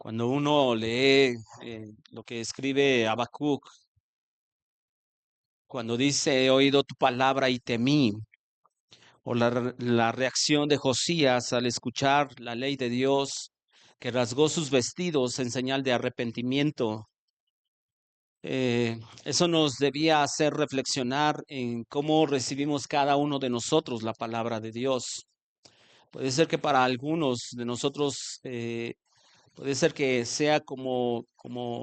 Cuando uno lee lo que escribe Habacuc, cuando dice, he oído tu palabra y temí, o la reacción de Josías al escuchar la ley de Dios, que rasgó sus vestidos en señal de arrepentimiento, eso nos debía hacer reflexionar en cómo recibimos cada uno de nosotros la palabra de Dios. Puede ser que para algunos de nosotros puede ser que sea como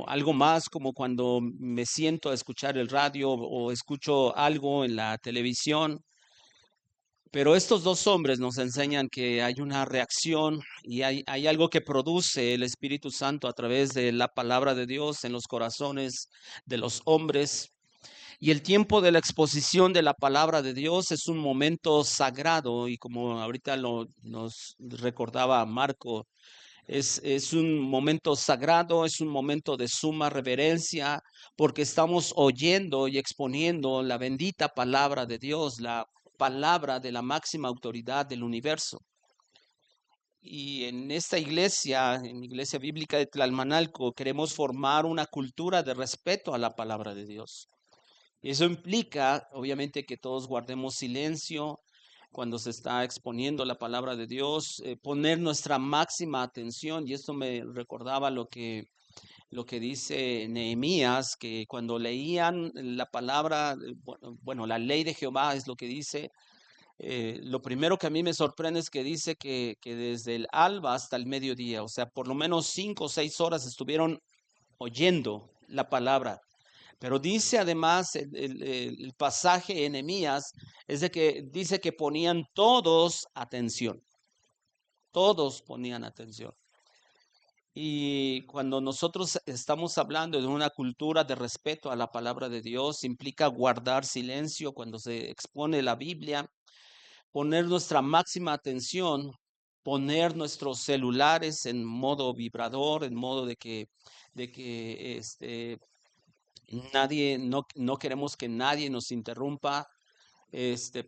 algo más, como cuando me siento a escuchar el radio o escucho algo en la televisión. Pero estos dos hombres nos enseñan que hay una reacción y hay algo que produce el Espíritu Santo a través de la palabra de Dios en los corazones de los hombres. Y el tiempo de la exposición de la palabra de Dios es un momento sagrado y como ahorita nos recordaba Marco, es un momento sagrado, es un momento de suma reverencia, porque estamos oyendo y exponiendo la bendita palabra de Dios, la palabra de la máxima autoridad del universo. Y en esta iglesia, en la iglesia bíblica de Tlalmanalco, queremos formar una cultura de respeto a la palabra de Dios. Y eso implica, obviamente, que todos guardemos silencio cuando se está exponiendo la palabra de Dios, poner nuestra máxima atención. Y esto me recordaba lo que dice Nehemías, que cuando leían la palabra, bueno, la ley de Jehová es lo que dice. Lo primero que a mí me sorprende es que dice que desde el alba hasta el mediodía, o sea, por lo menos 5 o 6 horas estuvieron oyendo la palabra. Pero dice además el pasaje en Nehemías, es de que dice que ponían todos ponían atención. Y cuando nosotros estamos hablando de una cultura de respeto a la palabra de Dios, implica guardar silencio cuando se expone la Biblia, poner nuestra máxima atención, poner nuestros celulares en modo vibrador, en modo de que nadie, no queremos que nadie nos interrumpa,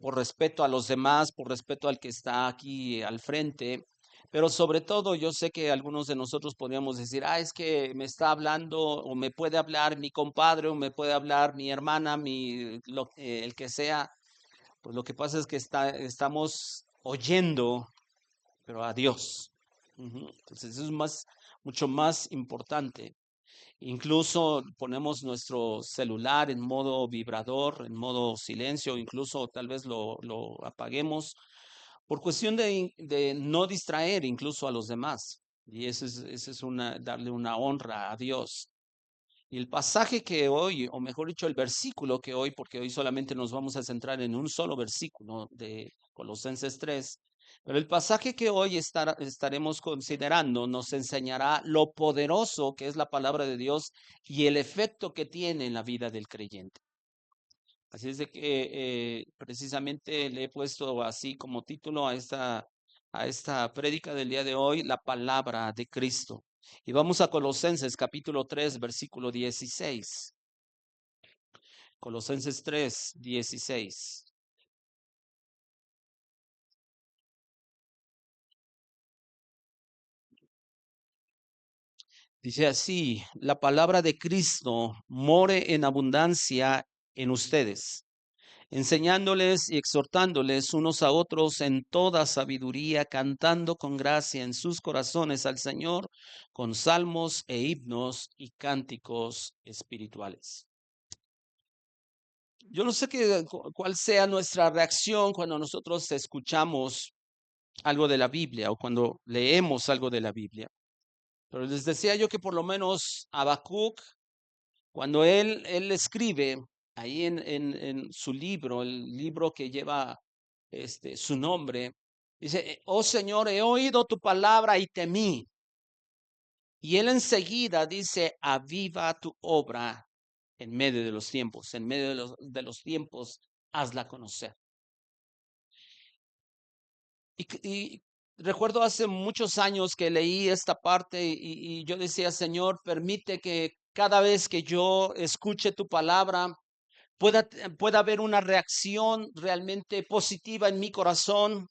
por respeto a los demás, por respeto al que está aquí al frente. Pero sobre todo, yo sé que algunos de nosotros podríamos decir, es que me está hablando o me puede hablar mi compadre o me puede hablar mi hermana, el que sea. Pues lo que pasa es que estamos oyendo, pero a Dios. Entonces eso es mucho más importante. Incluso ponemos nuestro celular en modo vibrador, en modo silencio, incluso tal vez lo apaguemos por cuestión de no distraer incluso a los demás. Y ese es darle una honra a Dios. Y el pasaje que hoy, o mejor dicho, el versículo que hoy, porque hoy solamente nos vamos a centrar en un solo versículo de Colosenses 3, pero el pasaje que hoy estaremos considerando nos enseñará lo poderoso que es la palabra de Dios y el efecto que tiene en la vida del creyente. Así es de que precisamente le he puesto así como título a esta prédica del día de hoy, la palabra de Cristo. Y vamos a Colosenses capítulo 3, versículo 16. Colosenses 3, 16. Dice así, la palabra de Cristo more en abundancia en ustedes, enseñándoles y exhortándoles unos a otros en toda sabiduría, cantando con gracia en sus corazones al Señor, con salmos e himnos y cánticos espirituales. Yo no sé cuál sea nuestra reacción cuando nosotros escuchamos algo de la Biblia o cuando leemos algo de la Biblia. Pero les decía yo que por lo menos Habacuc, cuando él escribe ahí en su libro, el libro que lleva su nombre, dice, oh Señor, he oído tu palabra y temí. Y él enseguida dice, aviva tu obra en medio de los tiempos, en medio de los tiempos, hazla conocer. Y recuerdo hace muchos años que leí esta parte y yo decía, Señor, permite que cada vez que yo escuche tu palabra, pueda haber una reacción realmente positiva en mi corazón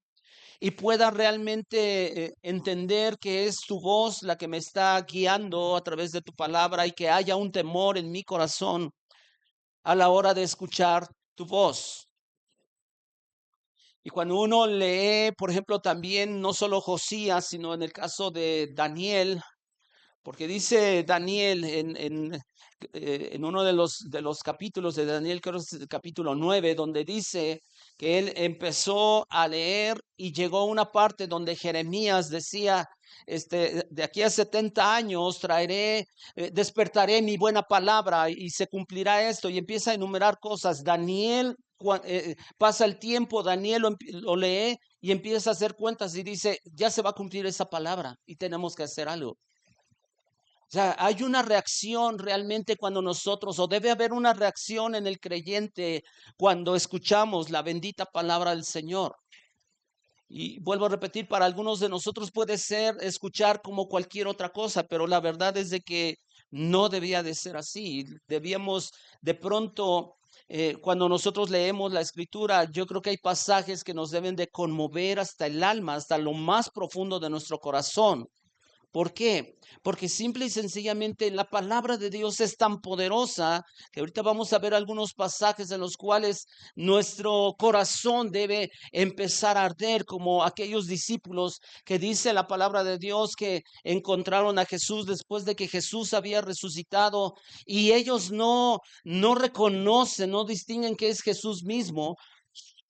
y pueda realmente entender que es tu voz la que me está guiando a través de tu palabra y que haya un temor en mi corazón a la hora de escuchar tu voz. Y cuando uno lee, por ejemplo, también no solo Josías, sino en el caso de Daniel, porque dice Daniel en uno de los capítulos de Daniel, creo que es el capítulo 9, donde dice que él empezó a leer y llegó a una parte donde Jeremías decía, de aquí a 70 años traeré, despertaré mi buena palabra y se cumplirá esto. Y empieza a enumerar cosas. Daniel, pasa el tiempo, Daniel lo lee y empieza a hacer cuentas y dice, ya se va a cumplir esa palabra y tenemos que hacer algo. O sea, hay una reacción realmente cuando nosotros, o debe haber una reacción en el creyente cuando escuchamos la bendita palabra del Señor. Y vuelvo a repetir, para algunos de nosotros puede ser escuchar como cualquier otra cosa, pero la verdad es de que no debía de ser así. Debíamos de pronto, cuando nosotros leemos la escritura, yo creo que hay pasajes que nos deben de conmover hasta el alma, hasta lo más profundo de nuestro corazón. ¿Por qué? Porque simple y sencillamente la palabra de Dios es tan poderosa que ahorita vamos a ver algunos pasajes en los cuales nuestro corazón debe empezar a arder como aquellos discípulos que dice la palabra de Dios que encontraron a Jesús después de que Jesús había resucitado y ellos no reconocen, no distinguen que es Jesús mismo.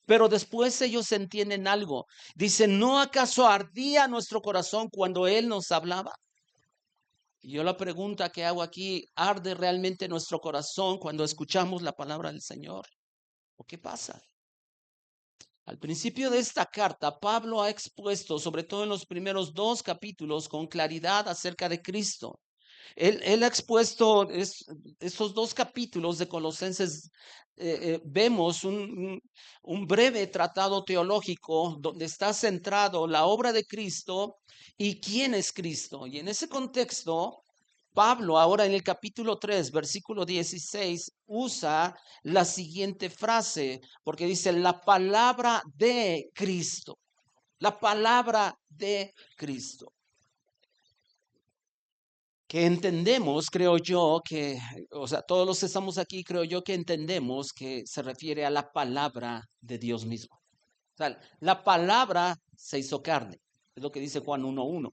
Pero después ellos entienden algo. Dicen, ¿no acaso ardía nuestro corazón cuando Él nos hablaba? Y yo la pregunta que hago aquí, ¿arde realmente nuestro corazón cuando escuchamos la palabra del Señor? ¿O qué pasa? Al principio de esta carta, Pablo ha expuesto, sobre todo en los primeros 2 capítulos, con claridad acerca de Cristo. Él ha expuesto estos 2 capítulos de Colosenses. Vemos un breve tratado teológico donde está centrado la obra de Cristo y quién es Cristo. Y en ese contexto, Pablo ahora en el capítulo 3, versículo 16, usa la siguiente frase, porque dice la palabra de Cristo, la palabra de Cristo. Que entendemos, creo yo, que, o sea, todos los que estamos aquí, creo yo que entendemos que se refiere a la palabra de Dios mismo. O sea, la palabra se hizo carne, es lo que dice Juan 1:1.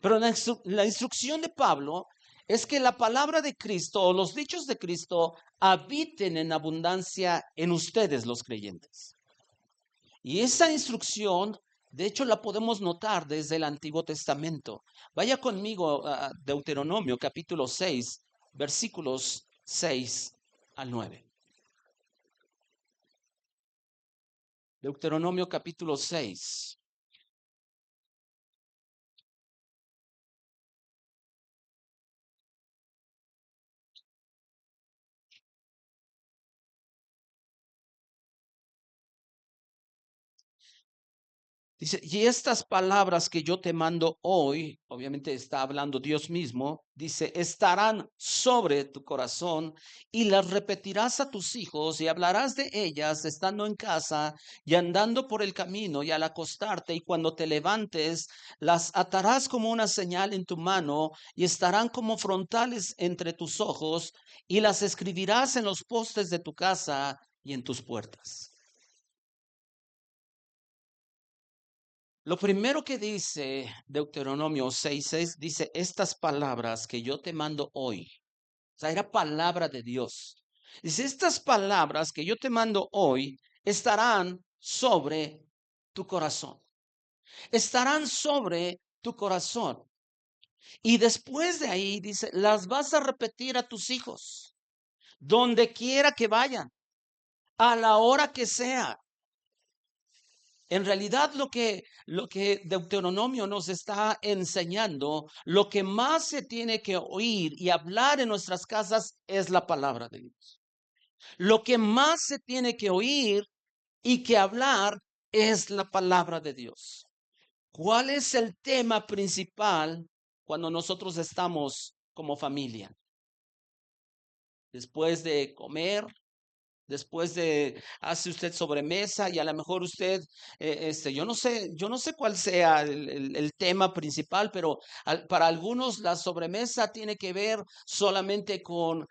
Pero la instrucción de Pablo es que la palabra de Cristo o los dichos de Cristo habiten en abundancia en ustedes los creyentes. Y esa instrucción, de hecho, la podemos notar desde el Antiguo Testamento. Vaya conmigo a Deuteronomio capítulo 6, versículos 6 al 9. Deuteronomio capítulo 6. Dice, y estas palabras que yo te mando hoy, obviamente está hablando Dios mismo, dice, estarán sobre tu corazón y las repetirás a tus hijos y hablarás de ellas estando en casa y andando por el camino y al acostarte y cuando te levantes, las atarás como una señal en tu mano y estarán como frontales entre tus ojos y las escribirás en los postes de tu casa y en tus puertas. Lo primero que dice Deuteronomio 6:6 dice, estas palabras que yo te mando hoy, o sea, era palabra de Dios. Dice, estas palabras que yo te mando hoy estarán sobre tu corazón. Estarán sobre tu corazón. Y después de ahí dice, las vas a repetir a tus hijos, donde quiera que vayan, a la hora que sea. En realidad lo que Deuteronomio nos está enseñando, lo que más se tiene que oír y hablar en nuestras casas es la palabra de Dios. Lo que más se tiene que oír y que hablar es la palabra de Dios. ¿Cuál es el tema principal cuando nosotros estamos como familia? Después de comer, Después de hace usted sobremesa y a lo mejor usted, yo no sé cuál sea el tema principal, pero para algunos la sobremesa tiene que ver solamente con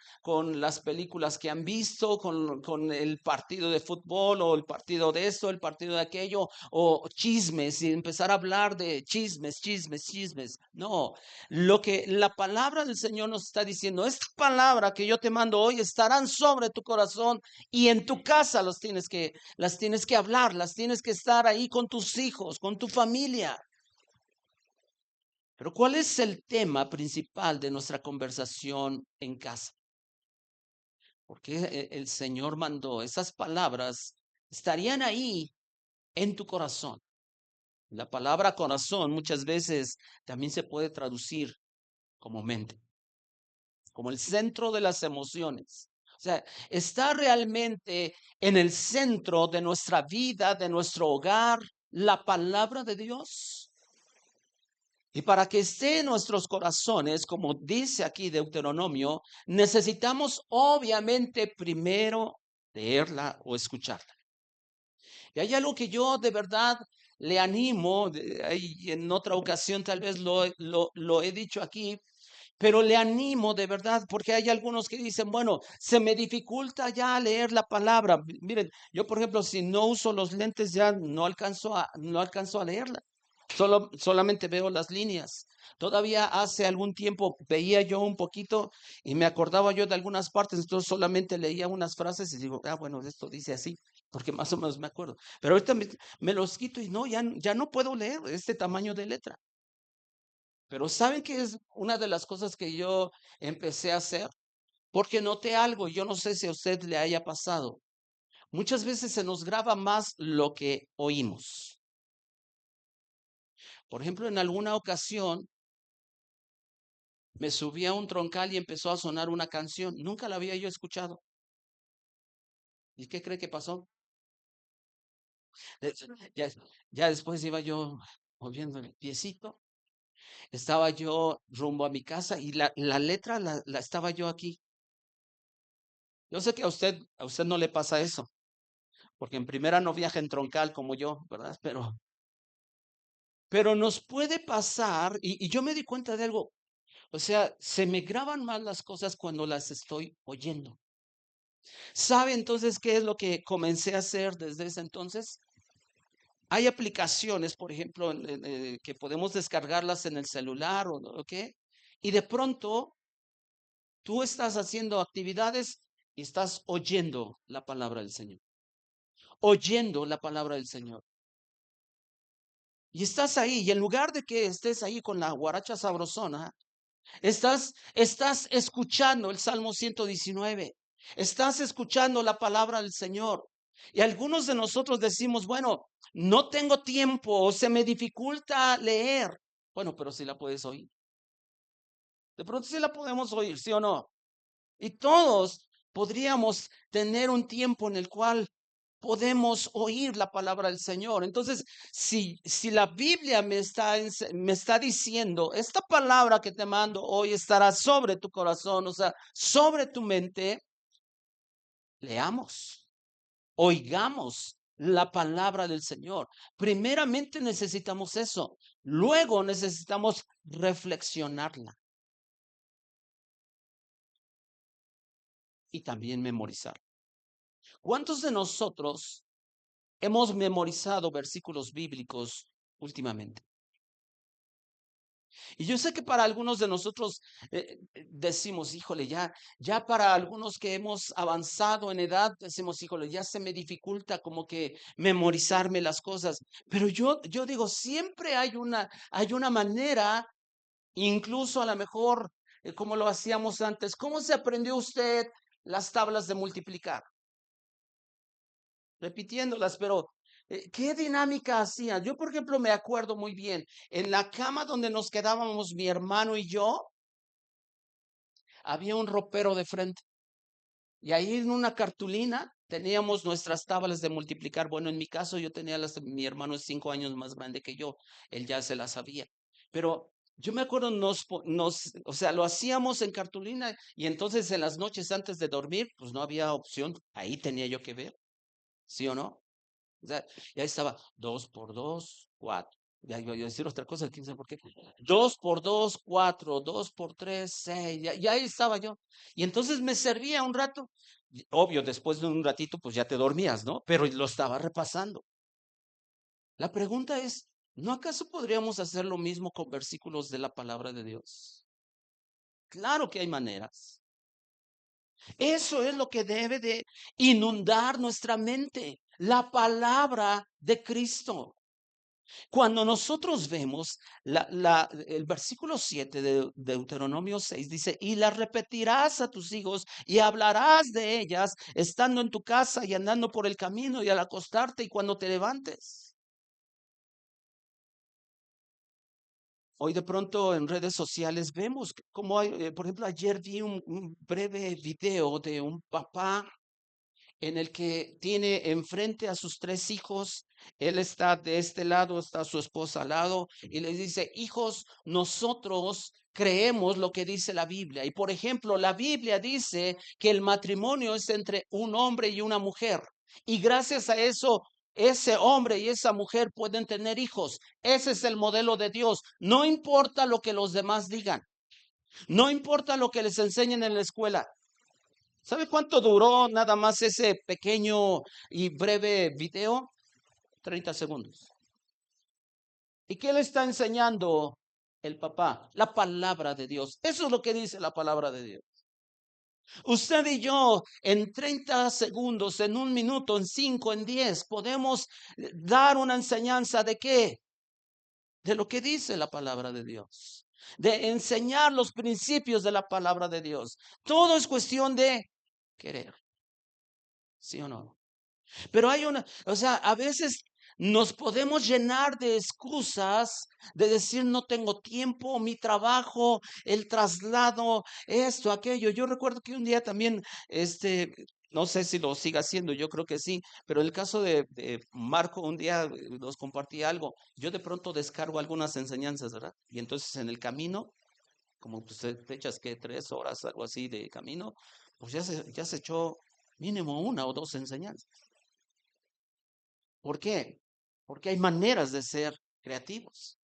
las películas que han visto, con el partido de fútbol o el partido de esto, el partido de aquello, o chismes y empezar a hablar de chismes, chismes, chismes. No, lo que la palabra del Señor nos está diciendo, esta palabra que yo te mando hoy estarán sobre tu corazón y en tu casa las tienes que hablar, las tienes que estar ahí con tus hijos, con tu familia. Pero ¿cuál es el tema principal de nuestra conversación en casa? Porque el Señor mandó esas palabras, estarían ahí en tu corazón. La palabra corazón muchas veces también se puede traducir como mente, como el centro de las emociones. O sea, está realmente en el centro de nuestra vida, de nuestro hogar, la palabra de Dios. Y para que esté en nuestros corazones, como dice aquí Deuteronomio, necesitamos obviamente primero leerla o escucharla. Y hay algo que yo de verdad le animo, en otra ocasión tal vez lo he dicho aquí, pero le animo de verdad, porque hay algunos que dicen, bueno, se me dificulta ya leer la palabra. Miren, yo por ejemplo, si no uso los lentes ya no alcanzo a leerla. Solamente veo las líneas. Todavía hace algún tiempo veía yo un poquito y me acordaba yo de algunas partes, entonces solamente leía unas frases y digo, bueno, esto dice así, porque más o menos me acuerdo. Pero ahorita me los quito y no, ya no puedo leer este tamaño de letra. Pero ¿saben qué es una de las cosas que yo empecé a hacer? Porque noté algo, yo no sé si a usted le haya pasado. Muchas veces se nos graba más lo que oímos. Por ejemplo, en alguna ocasión me subí a un troncal y empezó a sonar una canción. Nunca la había yo escuchado. ¿Y qué cree que pasó? De- Ya, ya después iba yo moviendo el piecito. Estaba yo rumbo a mi casa y la letra la estaba yo aquí. Yo sé que a usted no le pasa eso, porque en primera no viaja en troncal como yo, ¿verdad? Pero nos puede pasar, y yo me di cuenta de algo, o sea, se me graban más las cosas cuando las estoy oyendo. ¿Sabe entonces qué es lo que comencé a hacer desde ese entonces? Hay aplicaciones, por ejemplo, que podemos descargarlas en el celular o qué, y de pronto tú estás haciendo actividades y estás oyendo la palabra del Señor, oyendo la palabra del Señor. Y estás ahí, y en lugar de que estés ahí con la guaracha sabrosona, estás escuchando el Salmo 119, estás escuchando la palabra del Señor. Y algunos de nosotros decimos, bueno, no tengo tiempo o se me dificulta leer. Bueno, pero si la puedes oír. De pronto sí la podemos oír, ¿sí o no? Y todos podríamos tener un tiempo en el cual podemos oír la palabra del Señor. Entonces, si la Biblia me está diciendo, esta palabra que te mando hoy estará sobre tu corazón, o sea, sobre tu mente, leamos, oigamos la palabra del Señor. Primeramente necesitamos eso, luego necesitamos reflexionarla y también memorizar. ¿Cuántos de nosotros hemos memorizado versículos bíblicos últimamente? Y yo sé que para algunos de nosotros decimos, híjole, ya para algunos que hemos avanzado en edad, decimos, híjole, ya se me dificulta como que memorizarme las cosas. Pero yo digo, siempre hay una manera, incluso a lo mejor, como lo hacíamos antes. ¿Cómo se aprendió usted las tablas de multiplicar? Repitiéndolas, pero ¿qué dinámica hacían? Yo, por ejemplo, me acuerdo muy bien, en la cama donde nos quedábamos mi hermano y yo, había un ropero de frente y ahí en una cartulina teníamos nuestras tablas de multiplicar. Bueno, en mi caso yo tenía mi hermano es 5 años más grande que yo, él ya se las sabía, pero Yo me acuerdo, o sea, lo hacíamos en cartulina y entonces en las noches antes de dormir, pues no había opción, ahí tenía yo que ver, ¿sí o no? O sea, ya estaba 2 por 2 4. Ya iba yo a decir otra cosa, quién sabe por qué. 2 por 2 4, 2 por 3 6. Ya ahí estaba yo. Y entonces me servía un rato. Obvio, después de un ratito, pues ya te dormías, ¿no? Pero lo estaba repasando. La pregunta es, ¿no acaso podríamos hacer lo mismo con versículos de la palabra de Dios? Claro que hay maneras. Eso es lo que debe de inundar nuestra mente, la palabra de Cristo. Cuando nosotros vemos el versículo 7 de Deuteronomio 6 dice, y las repetirás a tus hijos y hablarás de ellas estando en tu casa y andando por el camino y al acostarte y cuando te levantes. Hoy de pronto en redes sociales vemos como hay, por ejemplo, ayer vi un breve video de un papá en el que tiene enfrente a sus tres hijos. Él está de este lado, está su esposa al lado, y les dice, hijos, nosotros creemos lo que dice la Biblia. Y por ejemplo, la Biblia dice que el matrimonio es entre un hombre y una mujer. Y gracias a eso, ese hombre y esa mujer pueden tener hijos. Ese es el modelo de Dios. No importa lo que los demás digan. No importa lo que les enseñen en la escuela. ¿Sabe cuánto duró nada más ese pequeño y breve video? 30 segundos. ¿Y qué le está enseñando el papá? La palabra de Dios. Eso es lo que dice la palabra de Dios. Usted y yo en 30 segundos, en un minuto, en 5, en 10, podemos dar una enseñanza de qué? De lo que dice la palabra de Dios. De enseñar los principios de la palabra de Dios. Todo es cuestión de querer. ¿Sí o no? Pero hay una, o sea, a veces nos podemos llenar de excusas de decir no tengo tiempo, mi trabajo, el traslado, esto, aquello. Yo recuerdo que un día también, no sé si lo siga haciendo, yo creo que sí, pero el caso de Marco, un día nos compartía algo. Yo de pronto descargo algunas enseñanzas, ¿verdad? Y entonces en el camino, como pues te echas que 3 horas, algo así de camino, pues ya se echó mínimo una o dos enseñanzas. ¿Por qué? Porque hay maneras de ser creativos.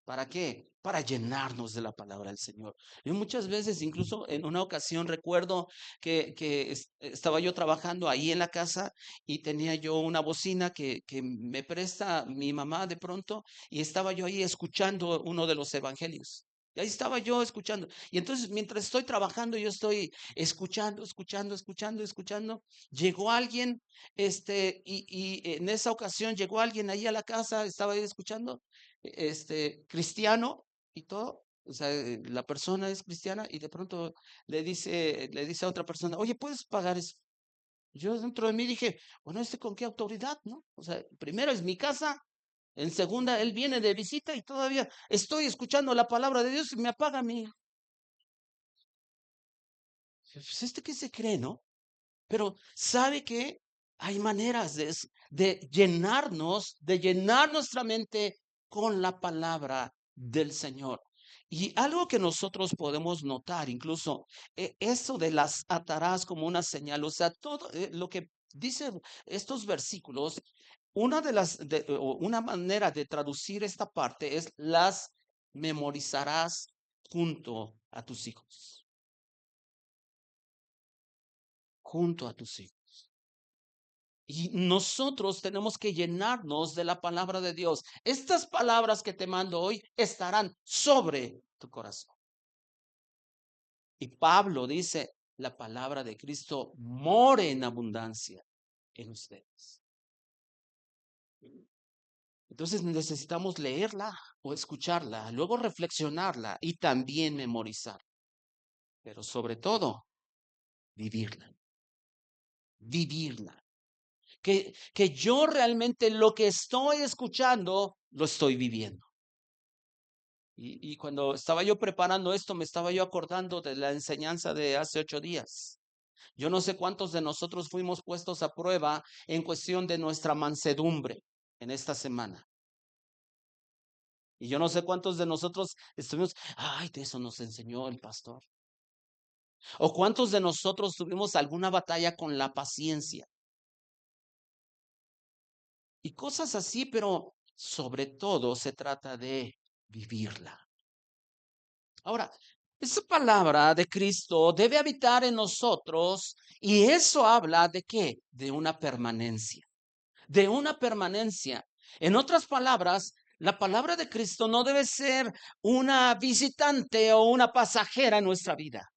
¿Para qué? Para llenarnos de la palabra del Señor. Yo muchas veces, incluso en una ocasión, recuerdo que estaba yo trabajando ahí en la casa y tenía yo una bocina que me presta mi mamá de pronto y estaba yo ahí escuchando uno de los evangelios. Y ahí estaba yo escuchando. Y entonces, mientras estoy trabajando, yo estoy escuchando, escuchando, escuchando, escuchando. Llegó alguien, y en esa ocasión llegó alguien ahí a la casa, estaba ahí escuchando cristiano y todo, o sea, la persona es cristiana y de pronto le dice a otra persona, oye, ¿puedes pagar eso? Yo dentro de mí dije, bueno, ¿con qué autoridad, no? O sea, primero es mi casa, en segunda, él viene de visita y todavía estoy escuchando la palabra de Dios y me apaga mi. Pues, ¿qué se cree, no? Pero ¿sabe qué? Hay maneras de llenar nuestra mente con la palabra del Señor. Y algo que nosotros podemos notar, incluso eso de las atarás como una señal, o sea, todo lo que dicen estos versículos, una manera de traducir esta parte es las memorizarás junto a tus hijos, junto a tus hijos. Y nosotros tenemos que llenarnos de la palabra de Dios. Estas palabras que te mando hoy estarán sobre tu corazón. Y Pablo dice, la palabra de Cristo more en abundancia en ustedes. Entonces necesitamos leerla o escucharla, luego reflexionarla y también memorizar. Pero sobre todo, vivirla. Vivirla. Que yo realmente lo que estoy escuchando, lo estoy viviendo. Y cuando estaba yo preparando esto, me estaba yo acordando de la enseñanza de hace 8 días. Yo no sé cuántos de nosotros fuimos puestos a prueba en cuestión de nuestra mansedumbre en esta semana. Y yo no sé cuántos de nosotros estuvimos, ay, de eso nos enseñó el pastor. O cuántos de nosotros tuvimos alguna batalla con la paciencia y cosas así, pero sobre todo se trata de vivirla. Ahora, esa palabra de Cristo debe habitar en nosotros y eso habla de qué? De una permanencia, de una permanencia. En otras palabras, la palabra de Cristo no debe ser una visitante o una pasajera en nuestra vida,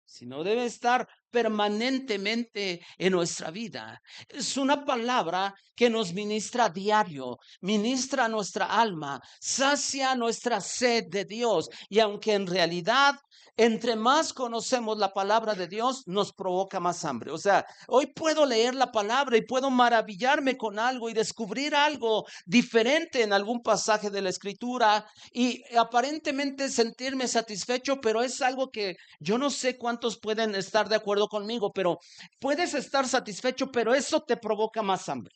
sino debe estar permanentemente en nuestra vida. Es una palabra que nos ministra a diario, ministra nuestra alma, sacia nuestra sed de Dios. Y aunque en realidad, entre más conocemos la palabra de Dios, nos provoca más hambre. O sea, hoy puedo leer la palabra y puedo maravillarme con algo y descubrir algo diferente en algún pasaje de la Escritura y aparentemente sentirme satisfecho, pero es algo que yo no sé cuántos pueden estar de acuerdo conmigo, pero puedes estar satisfecho, pero eso te provoca más hambre.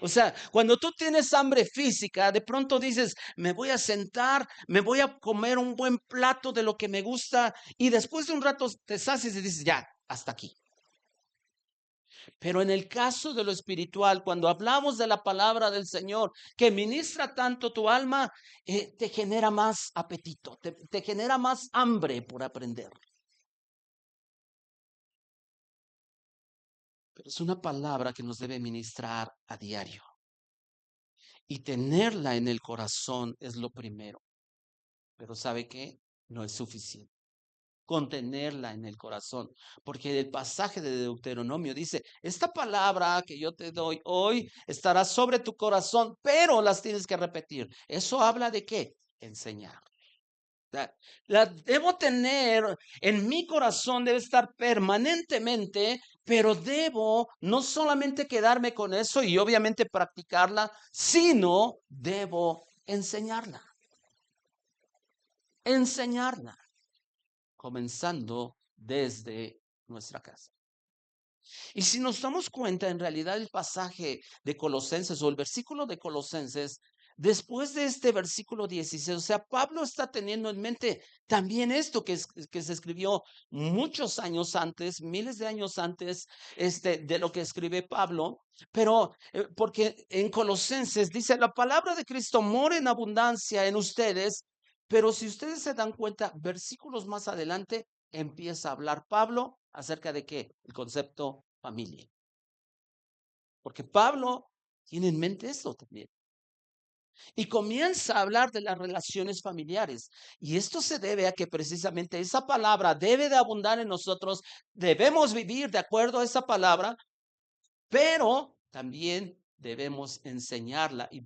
O sea, cuando tú tienes hambre física, de pronto dices, me voy a sentar, me voy a comer un buen plato de lo que me gusta y después de un rato te sacias y dices, ya, hasta aquí. Pero en el caso de lo espiritual, cuando hablamos de la palabra del Señor, que ministra tanto tu alma, te genera más apetito, te genera más hambre por aprender. Pero es una palabra que nos debe ministrar a diario. Y tenerla en el corazón es lo primero. Pero ¿sabe qué? No es suficiente. Contenerla en el corazón. Porque el pasaje de Deuteronomio dice, esta palabra que yo te doy hoy estará sobre tu corazón, pero las tienes que repetir. ¿Eso habla de qué? Enseñar. La debo tener en mi corazón, debe estar permanentemente, pero debo no solamente quedarme con eso y obviamente practicarla, sino debo enseñarla, enseñarla, comenzando desde nuestra casa. Y si nos damos cuenta, en realidad el pasaje de Colosenses o el versículo de Colosenses, después de este versículo 16, o sea, Pablo está teniendo en mente también esto que se escribió muchos años antes, miles de años antes de lo que escribe Pablo, pero porque en Colosenses dice, la palabra de Cristo mora en abundancia en ustedes, pero si ustedes se dan cuenta, versículos más adelante empieza a hablar Pablo acerca de qué, el concepto familia. Porque Pablo tiene en mente esto también. Y comienza a hablar de las relaciones familiares. Y esto se debe a que precisamente esa palabra debe de abundar en nosotros. Debemos vivir de acuerdo a esa palabra, pero también debemos enseñarla y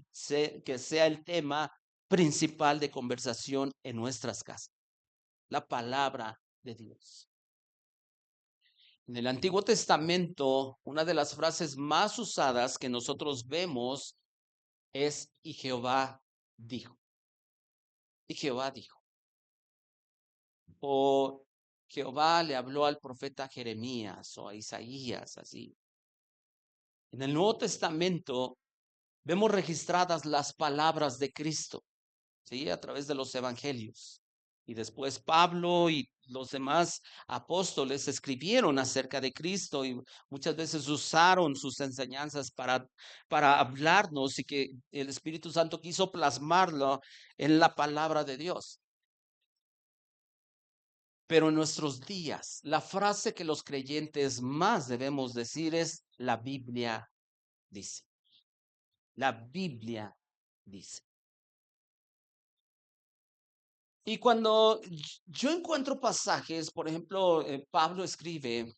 que sea el tema principal de conversación en nuestras casas. La palabra de Dios. En el Antiguo Testamento, una de las frases más usadas que nosotros vemos es y Jehová dijo. Y Jehová dijo. O Jehová le habló al profeta Jeremías o a Isaías, así. En el Nuevo Testamento vemos registradas las palabras de Cristo, ¿sí? A través de los evangelios. Y después Pablo y los demás apóstoles escribieron acerca de Cristo y muchas veces usaron sus enseñanzas para hablarnos y que el Espíritu Santo quiso plasmarlo en la palabra de Dios. Pero en nuestros días, la frase que los creyentes más debemos decir es, la Biblia dice. La Biblia dice. Y cuando yo encuentro pasajes, por ejemplo, Pablo escribe,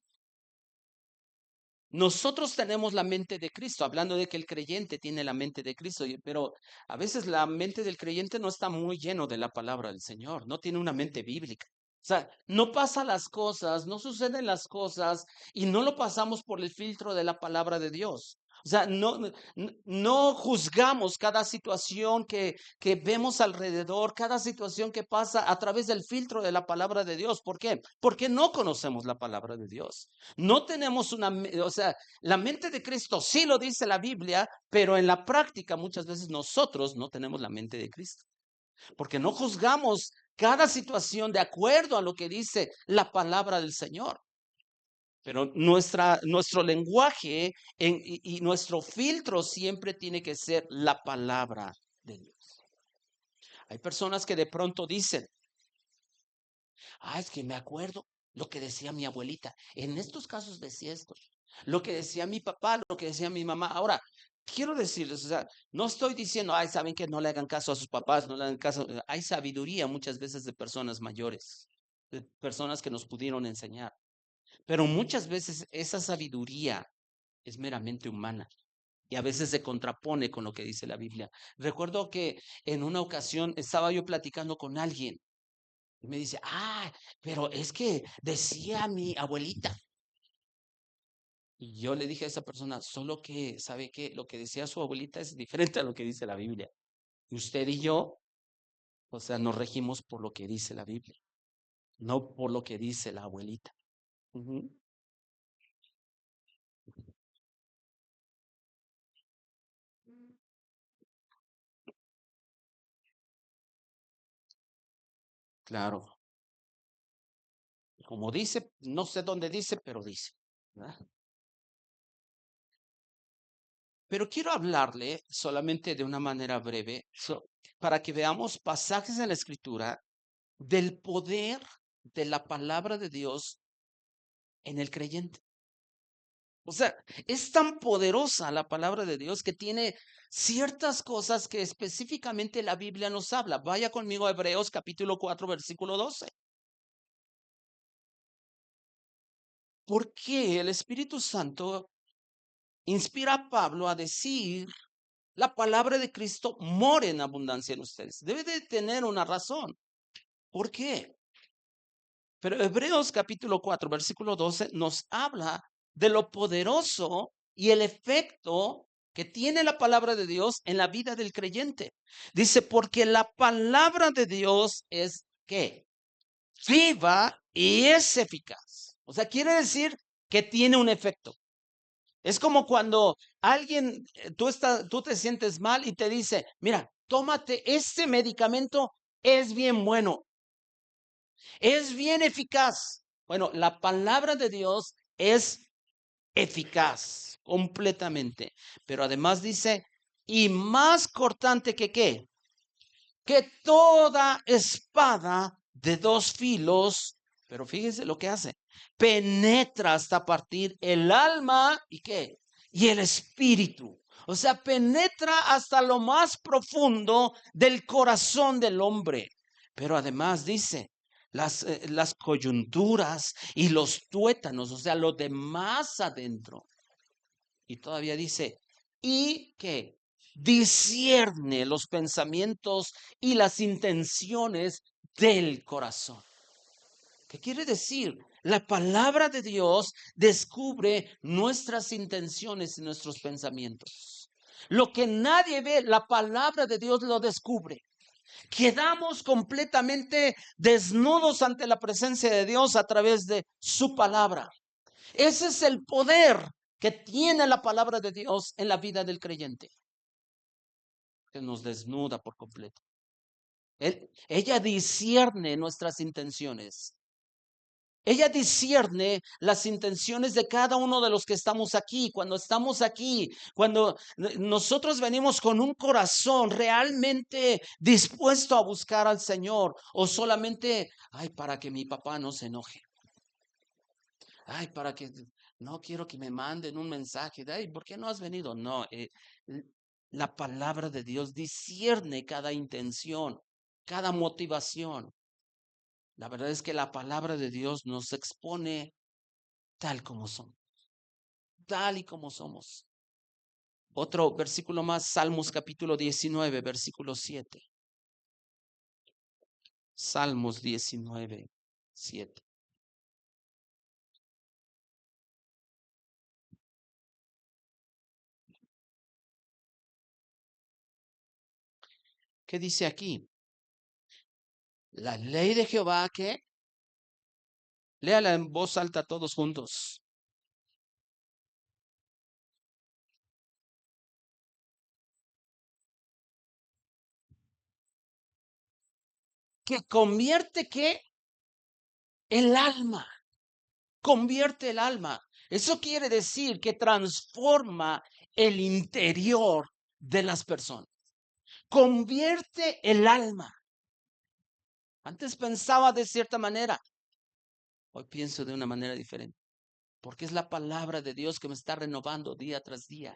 nosotros tenemos la mente de Cristo, hablando de que el creyente tiene la mente de Cristo, pero a veces la mente del creyente no está muy lleno de la palabra del Señor, no tiene una mente bíblica. O sea, no pasa las cosas, no suceden las cosas y no lo pasamos por el filtro de la palabra de Dios. O sea, no juzgamos cada situación que vemos alrededor, cada situación que pasa a través del filtro de la palabra de Dios. ¿Por qué? Porque no conocemos la palabra de Dios. No tenemos o sea, la mente de Cristo sí lo dice la Biblia, pero en la práctica muchas veces nosotros no tenemos la mente de Cristo. porque no juzgamos cada situación de acuerdo a lo que dice la palabra del Señor. Pero nuestro lenguaje y nuestro filtro siempre tiene que ser la palabra de Dios. Hay personas que de pronto dicen, es que me acuerdo lo que decía mi abuelita. En estos casos decía esto. Lo que decía mi papá, lo que decía mi mamá. Ahora, quiero decirles, o sea, no estoy diciendo, saben que no le hagan caso a sus papás, no le hagan caso. Hay sabiduría muchas veces de personas mayores, de personas que nos pudieron enseñar. Pero muchas veces esa sabiduría es meramente humana y a veces se contrapone con lo que dice la Biblia. Recuerdo que en una ocasión estaba yo platicando con alguien y me dice, pero es que decía mi abuelita. Y yo le dije a esa persona, solo que, ¿sabe qué? Lo que decía su abuelita es diferente a lo que dice la Biblia. Y usted y yo, o sea, nos regimos por lo que dice la Biblia, no por lo que dice la abuelita. Ujú. Claro, como dice, no sé dónde dice, pero dice, ¿verdad? Pero quiero hablarle solamente de una manera breve para que veamos pasajes en la Escritura del poder de la palabra de Dios en el creyente. O sea, es tan poderosa la palabra de Dios que tiene ciertas cosas que específicamente la Biblia nos habla. Vaya conmigo a Hebreos capítulo 4, versículo 12. Porque el Espíritu Santo inspira a Pablo a decir, la palabra de Cristo mora en abundancia en ustedes. Debe de tener una razón. ¿Por qué? Pero Hebreos capítulo 4, versículo 12 nos habla de lo poderoso y el efecto que tiene la palabra de Dios en la vida del creyente. Dice, porque la palabra de Dios es ¿qué? Viva y es eficaz. O sea, quiere decir que tiene un efecto. Es como cuando alguien, tú te sientes mal y te dice, mira, tómate este medicamento, es bien bueno, es bien eficaz. Bueno, la palabra de Dios es eficaz completamente, pero además dice, y más cortante que qué, que toda espada de dos filos, pero fíjense lo que hace, penetra hasta partir el alma y qué, y el espíritu. O sea, penetra hasta lo más profundo del corazón del hombre. Pero además dice, las coyunturas y los tuétanos, o sea, lo de más adentro. Y todavía dice, y que discierne los pensamientos y las intenciones del corazón. ¿Qué quiere decir? La palabra de Dios descubre nuestras intenciones y nuestros pensamientos. Lo que nadie ve, la palabra de Dios lo descubre. Quedamos completamente desnudos ante la presencia de Dios a través de su palabra. Ese es el poder que tiene la palabra de Dios en la vida del creyente, que nos desnuda por completo. Ella discierne nuestras intenciones. Ella discierne las intenciones de cada uno de los que estamos aquí. Cuando estamos aquí, cuando nosotros venimos con un corazón realmente dispuesto a buscar al Señor, o solamente, para que mi papá no se enoje. Para que no quiero que me manden un mensaje de, ¿por qué no has venido? No, la palabra de Dios discierne cada intención, cada motivación. La verdad es que la palabra de Dios nos expone tal como somos, tal y como somos. Otro versículo más, Salmos capítulo 19, versículo 7. Salmos 19, 7. ¿Qué dice aquí? La ley de Jehová, ¿qué? Léala en voz alta todos juntos. que convierte que el alma, convierte el alma. Eso quiere decir que transforma el interior de las personas. Convierte el alma. Antes pensaba de cierta manera, hoy pienso de una manera diferente. Porque es la palabra de Dios que me está renovando día tras día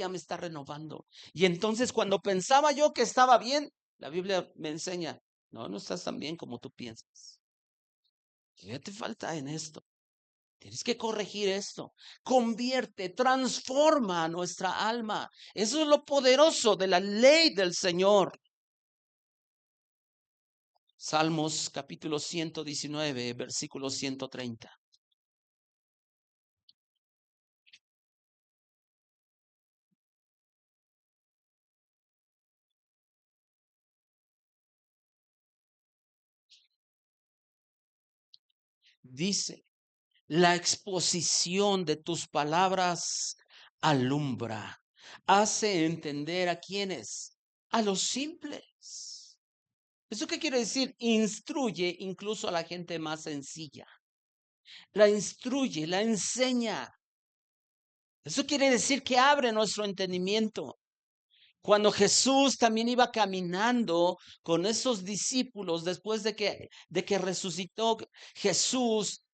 me está renovando. Y entonces cuando pensaba yo que estaba bien, la Biblia me enseña, no, no estás tan bien como tú piensas. ¿Qué te falta en esto? Tienes que corregir esto. Convierte, transforma nuestra alma. Eso es lo poderoso de la ley del Señor. Salmos capítulo 119, versículo 130. Dice, la exposición de tus palabras alumbra, hace entender a quienes, a los simples. ¿Eso qué quiere decir? Instruye incluso a la gente más sencilla. La instruye, la enseña. Eso quiere decir que abre nuestro entendimiento. Cuando Jesús también iba caminando con esos discípulos después de que resucitó, Jesús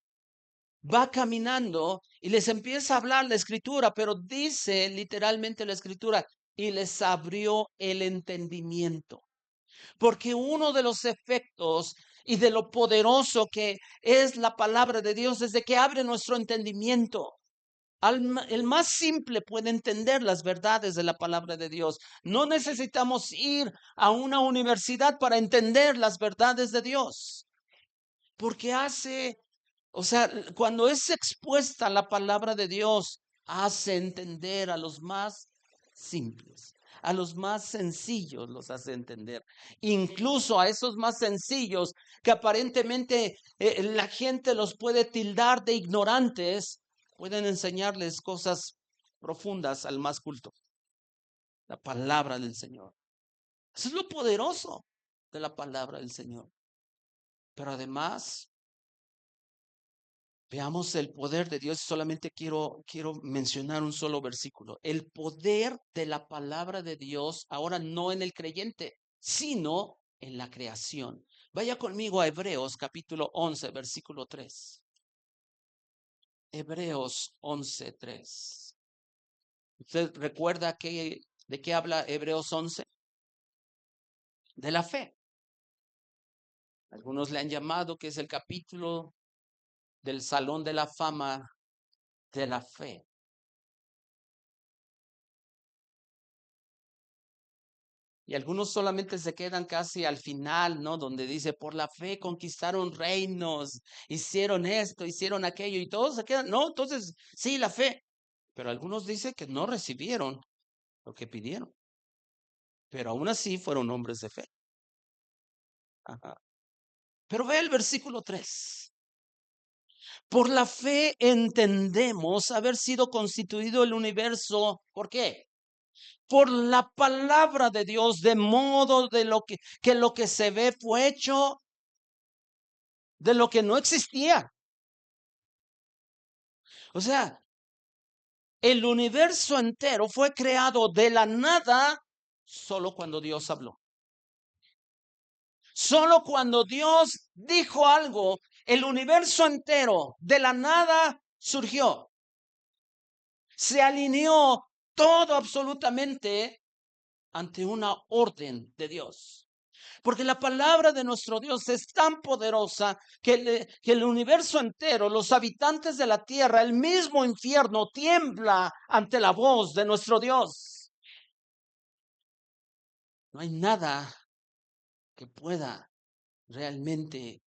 va caminando y les empieza a hablar la escritura, pero dice literalmente la escritura, y les abrió el entendimiento. Porque uno de los efectos y de lo poderoso que es la palabra de Dios es de que abre nuestro entendimiento. El más simple puede entender las verdades de la palabra de Dios. No necesitamos ir a una universidad para entender las verdades de Dios. Porque cuando es expuesta la palabra de Dios, hace entender a los más simples, a los más sencillos los hace entender. Incluso a esos más sencillos que aparentemente la gente los puede tildar de ignorantes, pueden enseñarles cosas profundas al más culto, la palabra del Señor. Eso es lo poderoso de la palabra del Señor. Pero además, veamos el poder de Dios. Solamente quiero mencionar un solo versículo. El poder de la palabra de Dios, ahora no en el creyente, sino en la creación. Vaya conmigo a Hebreos capítulo 11, versículo 3. Hebreos 11:3. ¿Usted recuerda de qué habla Hebreos 11? De la fe. Algunos le han llamado que es el capítulo del Salón de la Fama de la fe. Y algunos solamente se quedan casi al final, ¿no? Donde dice, por la fe conquistaron reinos, hicieron esto, hicieron aquello, y todos se quedan, no, entonces, sí, la fe. Pero algunos dicen que no recibieron lo que pidieron, pero aún así fueron hombres de fe. Ajá. Pero ve el versículo 3. Por la fe entendemos haber sido constituido el universo. ¿Por qué? Por la palabra de Dios, de modo que lo que se ve fue hecho de lo que no existía. O sea, el universo entero fue creado de la nada solo cuando Dios habló. Solo cuando Dios dijo algo, el universo entero de la nada surgió. Se alineó todo absolutamente ante una orden de Dios. Porque la palabra de nuestro Dios es tan poderosa que el universo entero, los habitantes de la tierra, el mismo infierno tiembla ante la voz de nuestro Dios. No hay nada que pueda realmente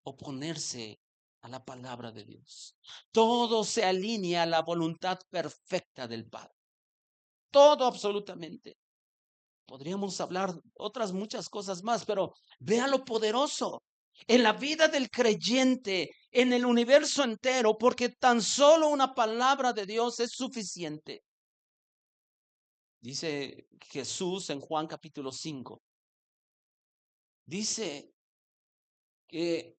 oponerse a la palabra de Dios. Todo se alinea a la voluntad perfecta del Padre. Todo absolutamente. Podríamos hablar otras muchas cosas más, pero vea lo poderoso en la vida del creyente, en el universo entero, porque tan solo una palabra de Dios es suficiente. Dice Jesús en Juan capítulo 5, Dice que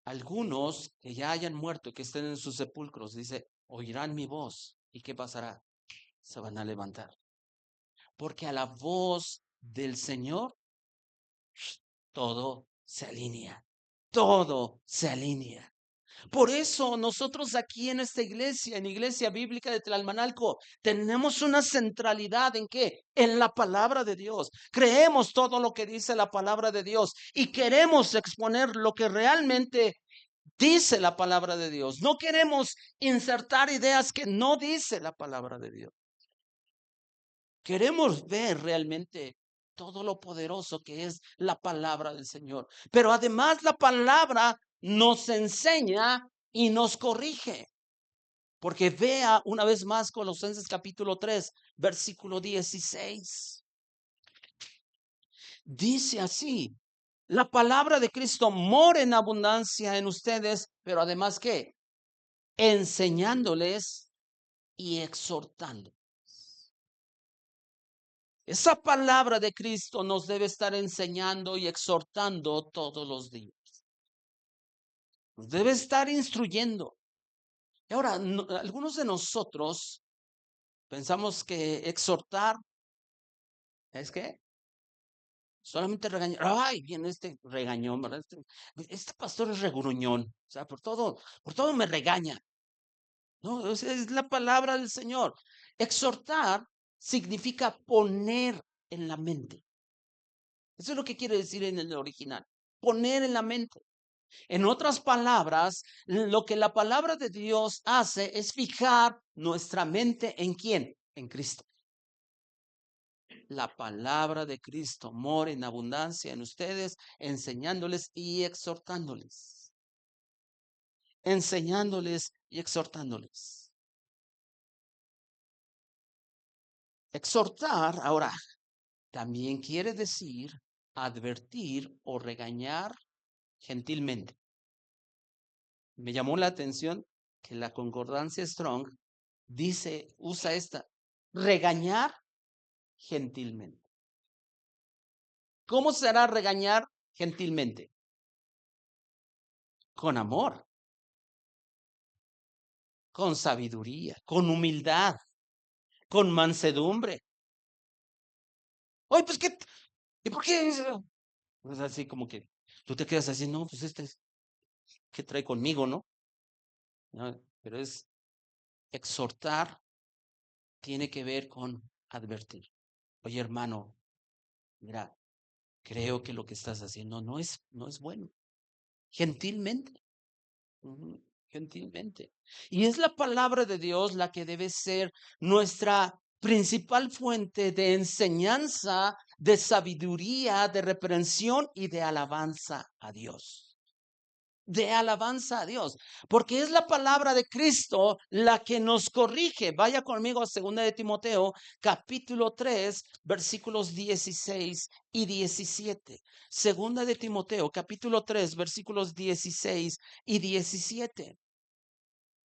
algunos que ya hayan muerto y que estén en sus sepulcros, dice, oirán mi voz. ¿Y qué pasará? Se van a levantar. Porque a la voz del Señor todo se alinea. Todo se alinea. Por eso nosotros aquí en esta iglesia, en Iglesia Bíblica de Tlalmanalco, tenemos una centralidad ¿en qué? En la palabra de Dios. Creemos todo lo que dice la palabra de Dios y queremos exponer lo que realmente dice la palabra de Dios. No queremos insertar ideas que no dice la palabra de Dios. Queremos ver realmente todo lo poderoso que es la palabra del Señor. Pero además la palabra nos enseña y nos corrige. Porque vea una vez más Colosenses capítulo 3, versículo 16. Dice así, la palabra de Cristo mora en abundancia en ustedes, pero además ¿qué? Enseñándoles y exhortando. Esa palabra de Cristo nos debe estar enseñando y exhortando todos los días. Nos debe estar instruyendo. Y ahora, algunos de nosotros pensamos que exhortar es que solamente regañar. Ay, viene este regañón, ¿verdad? Este pastor es regruñón. O sea, por todo me regaña. No, es la palabra del Señor. Exhortar significa poner en la mente. Eso es lo que quiere decir en el original. Poner en la mente. En otras palabras, lo que la palabra de Dios hace es fijar nuestra mente ¿en quién? En Cristo. La palabra de Cristo mora en abundancia en ustedes, enseñándoles y exhortándoles. Enseñándoles y exhortándoles. Exhortar, ahora, también quiere decir advertir o regañar gentilmente. Me llamó la atención que la concordancia Strong usa esta, regañar gentilmente. ¿Cómo será regañar gentilmente? Con amor, con sabiduría, con humildad, con mansedumbre. Oye, pues qué, ¿y por qué? Pues así como que tú te quedas así, no, pues ¿qué trae conmigo, no? No, pero es exhortar, tiene que ver con advertir. Oye, hermano, mira, creo que lo que estás haciendo no es bueno. Gentilmente. Gentilmente. Y es la palabra de Dios la que debe ser nuestra principal fuente de enseñanza, de sabiduría, de reprensión y de alabanza a Dios. De alabanza a Dios, porque es la palabra de Cristo la que nos corrige. Vaya conmigo a 2 de Timoteo, capítulo 3, versículos 16 y 17. Segunda de Timoteo, capítulo 3, versículos 16 y 17.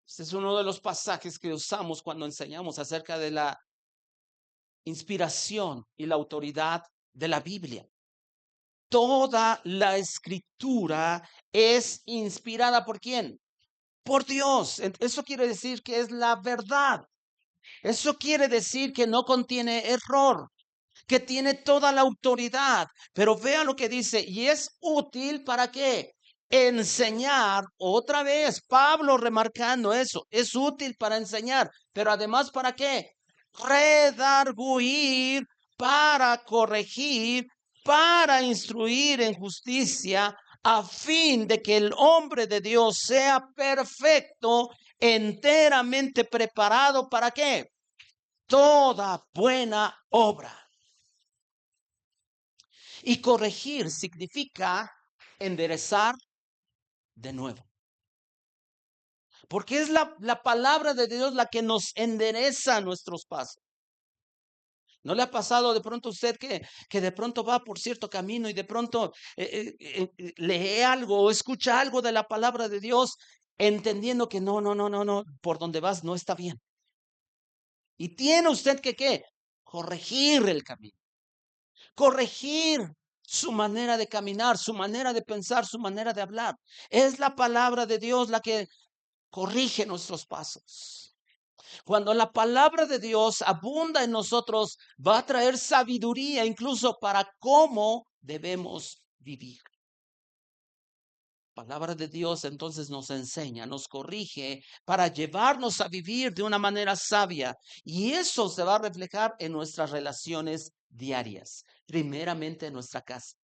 Este es uno de los pasajes que usamos cuando enseñamos acerca de la inspiración y la autoridad de la Biblia. Toda la escritura es inspirada ¿por quién? Por Dios. Eso quiere decir que es la verdad. Eso quiere decir que no contiene error, que tiene toda la autoridad. Pero vea lo que dice, y es útil ¿para qué? Enseñar, otra vez, Pablo remarcando eso, es útil para enseñar, pero además ¿para qué? Redarguir, para corregir, para instruir en justicia, a fin de que el hombre de Dios sea perfecto, enteramente preparado ¿para qué? Toda buena obra. Y corregir significa enderezar de nuevo. Porque es la palabra de Dios la que nos endereza nuestros pasos. ¿No le ha pasado de pronto a usted que de pronto va por cierto camino y de pronto lee algo o escucha algo de la palabra de Dios, entendiendo que no, por donde vas no está bien? Y tiene usted que, ¿qué? Corregir el camino. Corregir su manera de caminar, su manera de pensar, su manera de hablar. Es la palabra de Dios la que corrige nuestros pasos. Cuando la palabra de Dios abunda en nosotros, va a traer sabiduría incluso para cómo debemos vivir. La palabra de Dios entonces nos enseña, nos corrige para llevarnos a vivir de una manera sabia. Y eso se va a reflejar en nuestras relaciones diarias, primeramente en nuestra casa,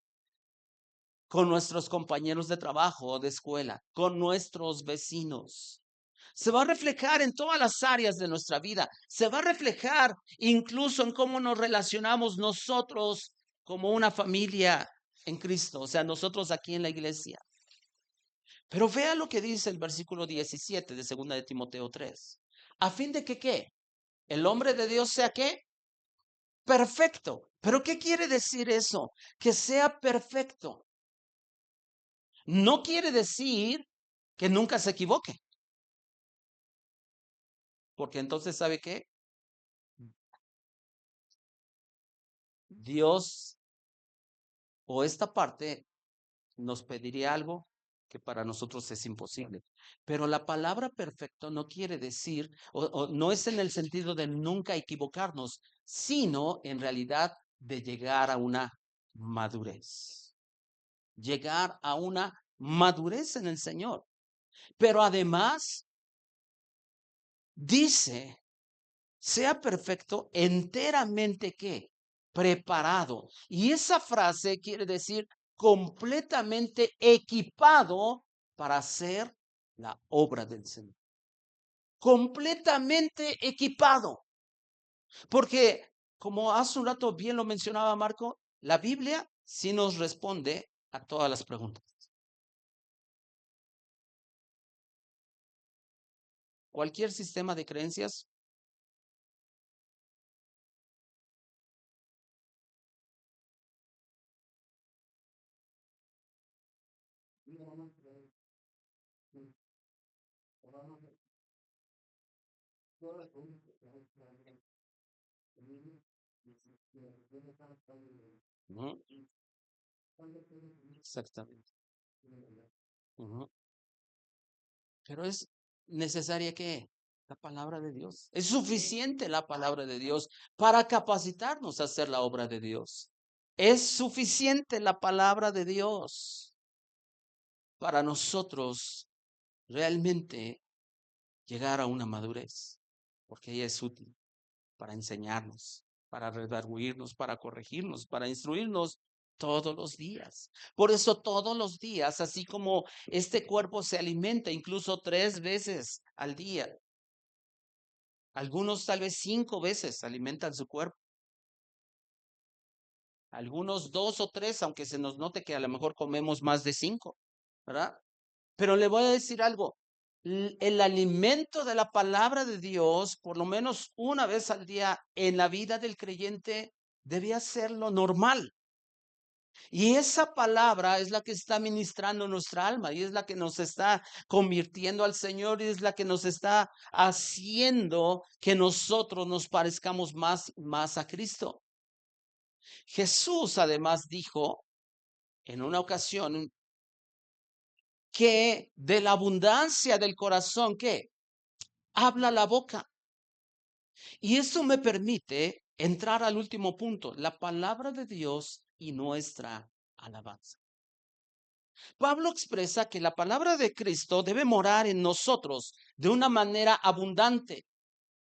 con nuestros compañeros de trabajo o de escuela, con nuestros vecinos. Se va a reflejar en todas las áreas de nuestra vida. Se va a reflejar incluso en cómo nos relacionamos nosotros como una familia en Cristo, o sea, nosotros aquí en la iglesia. Pero vea lo que dice el versículo 17 de 2 de Timoteo 3. A fin de que, ¿qué? El hombre de Dios sea, ¿qué? Perfecto. ¿Pero qué quiere decir eso? Que sea perfecto. No quiere decir que nunca se equivoque. Porque entonces, ¿sabe qué? Dios o esta parte nos pediría algo que para nosotros es imposible. Pero la palabra perfecto no quiere decir, o no es en el sentido de nunca equivocarnos, sino en realidad de llegar a una madurez. Llegar a una madurez en el Señor. Pero además dice, sea perfecto enteramente ¿qué? Preparado. Y esa frase quiere decir completamente equipado para hacer la obra del Señor. Completamente equipado. Porque, como hace un rato bien lo mencionaba Marco, la Biblia sí nos responde a todas las preguntas. Cualquier sistema de creencias. Ujú, exactamente. Ujú. Pero es necesaria que la palabra de Dios. Es suficiente la palabra de Dios para capacitarnos a hacer la obra de Dios. Es suficiente la palabra de Dios para nosotros realmente llegar a una madurez, porque ella es útil para enseñarnos, para redarguirnos, para corregirnos, para instruirnos todos los días. Por eso todos los días, así como este cuerpo se alimenta incluso 3 veces al día, algunos tal vez 5 veces alimentan su cuerpo, algunos 2 o 3, aunque se nos note que a lo mejor comemos más de 5, ¿verdad? Pero le voy a decir algo, el alimento de la palabra de Dios, por lo menos una vez al día en la vida del creyente, debía ser lo normal. Y esa palabra es la que está ministrando nuestra alma y es la que nos está convirtiendo al Señor y es la que nos está haciendo que nosotros nos parezcamos más a Cristo. Jesús además dijo en una ocasión que de la abundancia del corazón, ¿qué? Habla la boca. Y esto me permite entrar al último punto, la palabra de Dios y nuestra alabanza. Pablo expresa que la palabra de Cristo debe morar en nosotros de una manera abundante.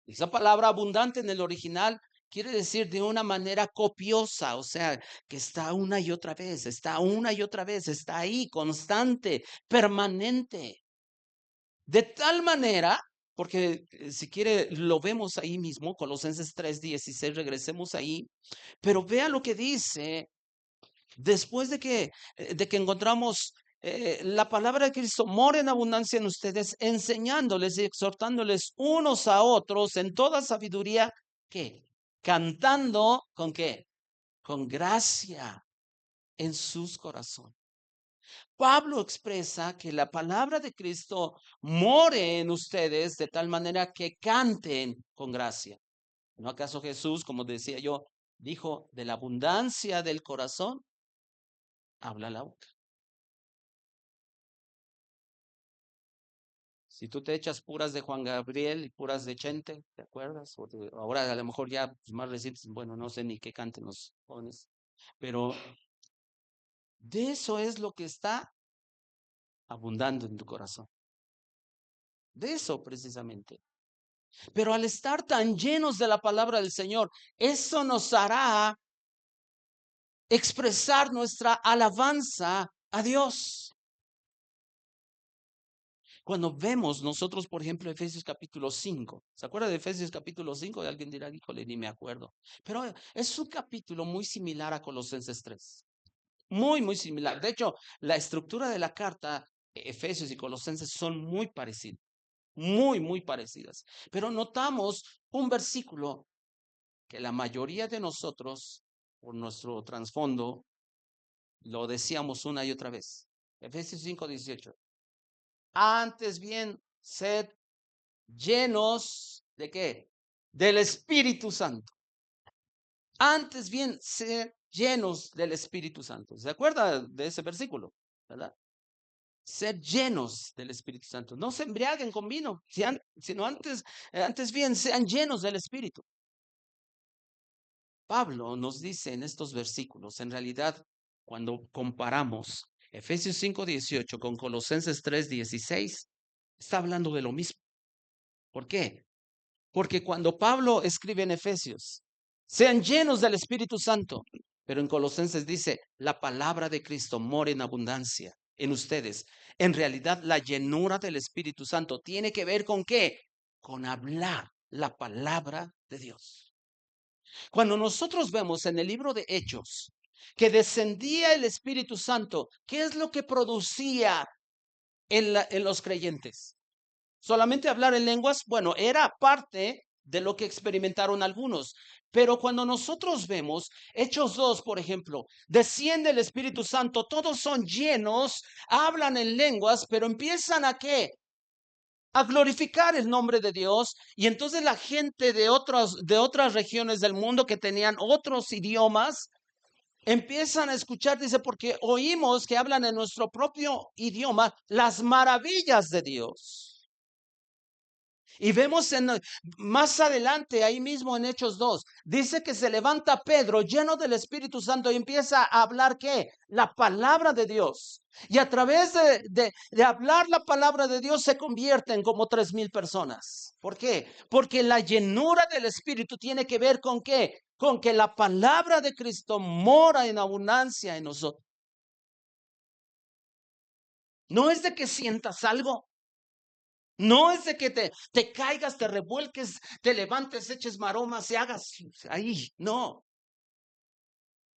Esa palabra abundante en el original quiere decir de una manera copiosa, o sea, que está una y otra vez, está una y otra vez, está ahí, constante, permanente. De tal manera, porque si quiere lo vemos ahí mismo, Colosenses 3:16, regresemos ahí, pero vea lo que dice después de que encontramos la palabra de Cristo mora en abundancia en ustedes, enseñándoles y exhortándoles unos a otros en toda sabiduría, ¿qué? Cantando con qué? Con gracia en sus corazones. Pablo expresa que la palabra de Cristo more en ustedes de tal manera que canten con gracia. ¿No acaso Jesús, como decía yo, dijo de la abundancia del corazón? habla la boca. Si tú te echas puras de Juan Gabriel y puras de Chente, ¿te acuerdas? Ahora a lo mejor ya pues, más recientes, bueno, no sé ni qué canten los jóvenes, pero de eso es lo que está abundando en tu corazón. De eso precisamente. Pero al estar tan llenos de la palabra del Señor, eso nos hará expresar nuestra alabanza a Dios. Cuando vemos nosotros, por ejemplo, Efesios capítulo 5, ¿se acuerda de Efesios capítulo 5? Y alguien dirá, híjole, ni me acuerdo. Pero es un capítulo muy similar a Colosenses 3. Muy, muy similar. De hecho, la estructura de la carta, Efesios y Colosenses, son muy parecidas. Muy, muy parecidas. Pero notamos un versículo que la mayoría de nosotros, por nuestro trasfondo, lo decíamos una y otra vez. Efesios 5:18. Antes bien, sed llenos de ¿qué? Del Espíritu Santo. Antes bien, sed llenos del Espíritu Santo. ¿Se acuerda de ese versículo? ¿Verdad? Ser llenos del Espíritu Santo. No se embriaguen con vino, sino antes bien, sean llenos del Espíritu. Pablo nos dice en estos versículos, en realidad, cuando comparamos Efesios 5:18 con Colosenses 3:16, está hablando de lo mismo. ¿Por qué? Porque cuando Pablo escribe en Efesios, sean llenos del Espíritu Santo, pero en Colosenses dice, la palabra de Cristo mora en abundancia en ustedes. En realidad, la llenura del Espíritu Santo tiene que ver con ¿qué? Con hablar la palabra de Dios. Cuando nosotros vemos en el libro de Hechos que descendía el Espíritu Santo, ¿qué es lo que producía en los creyentes? Solamente hablar en lenguas, bueno, era parte de lo que experimentaron algunos. Pero cuando nosotros vemos Hechos 2, por ejemplo, desciende el Espíritu Santo, todos son llenos, hablan en lenguas, pero empiezan a ¿qué? A glorificar el nombre de Dios. Y entonces la gente de otras regiones del mundo que tenían otros idiomas empiezan a escuchar, dice, porque oímos que hablan en nuestro propio idioma las maravillas de Dios. Y vemos más adelante, ahí mismo en Hechos 2, dice que se levanta Pedro lleno del Espíritu Santo y empieza a hablar ¿qué? La palabra de Dios. Y a través de hablar la palabra de Dios se convierten como 3,000 personas. ¿Por qué? Porque la llenura del Espíritu tiene que ver con ¿qué? Con que la palabra de Cristo mora en abundancia en nosotros. No es de que sientas algo. No es de que te caigas, te revuelques, te levantes, eches maromas y hagas ahí. No.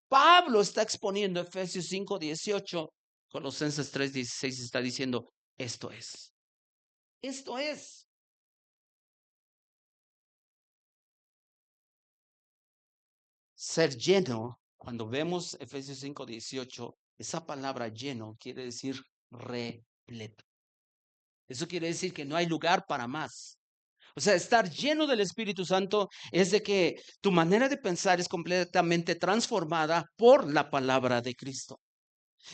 Pablo está exponiendo Efesios 5:18, Colosenses 3:16 está diciendo, esto es. Esto es. Ser lleno, cuando vemos Efesios 5:18, esa palabra lleno quiere decir repleto. Eso quiere decir que no hay lugar para más. O sea, estar lleno del Espíritu Santo es de que tu manera de pensar es completamente transformada por la palabra de Cristo.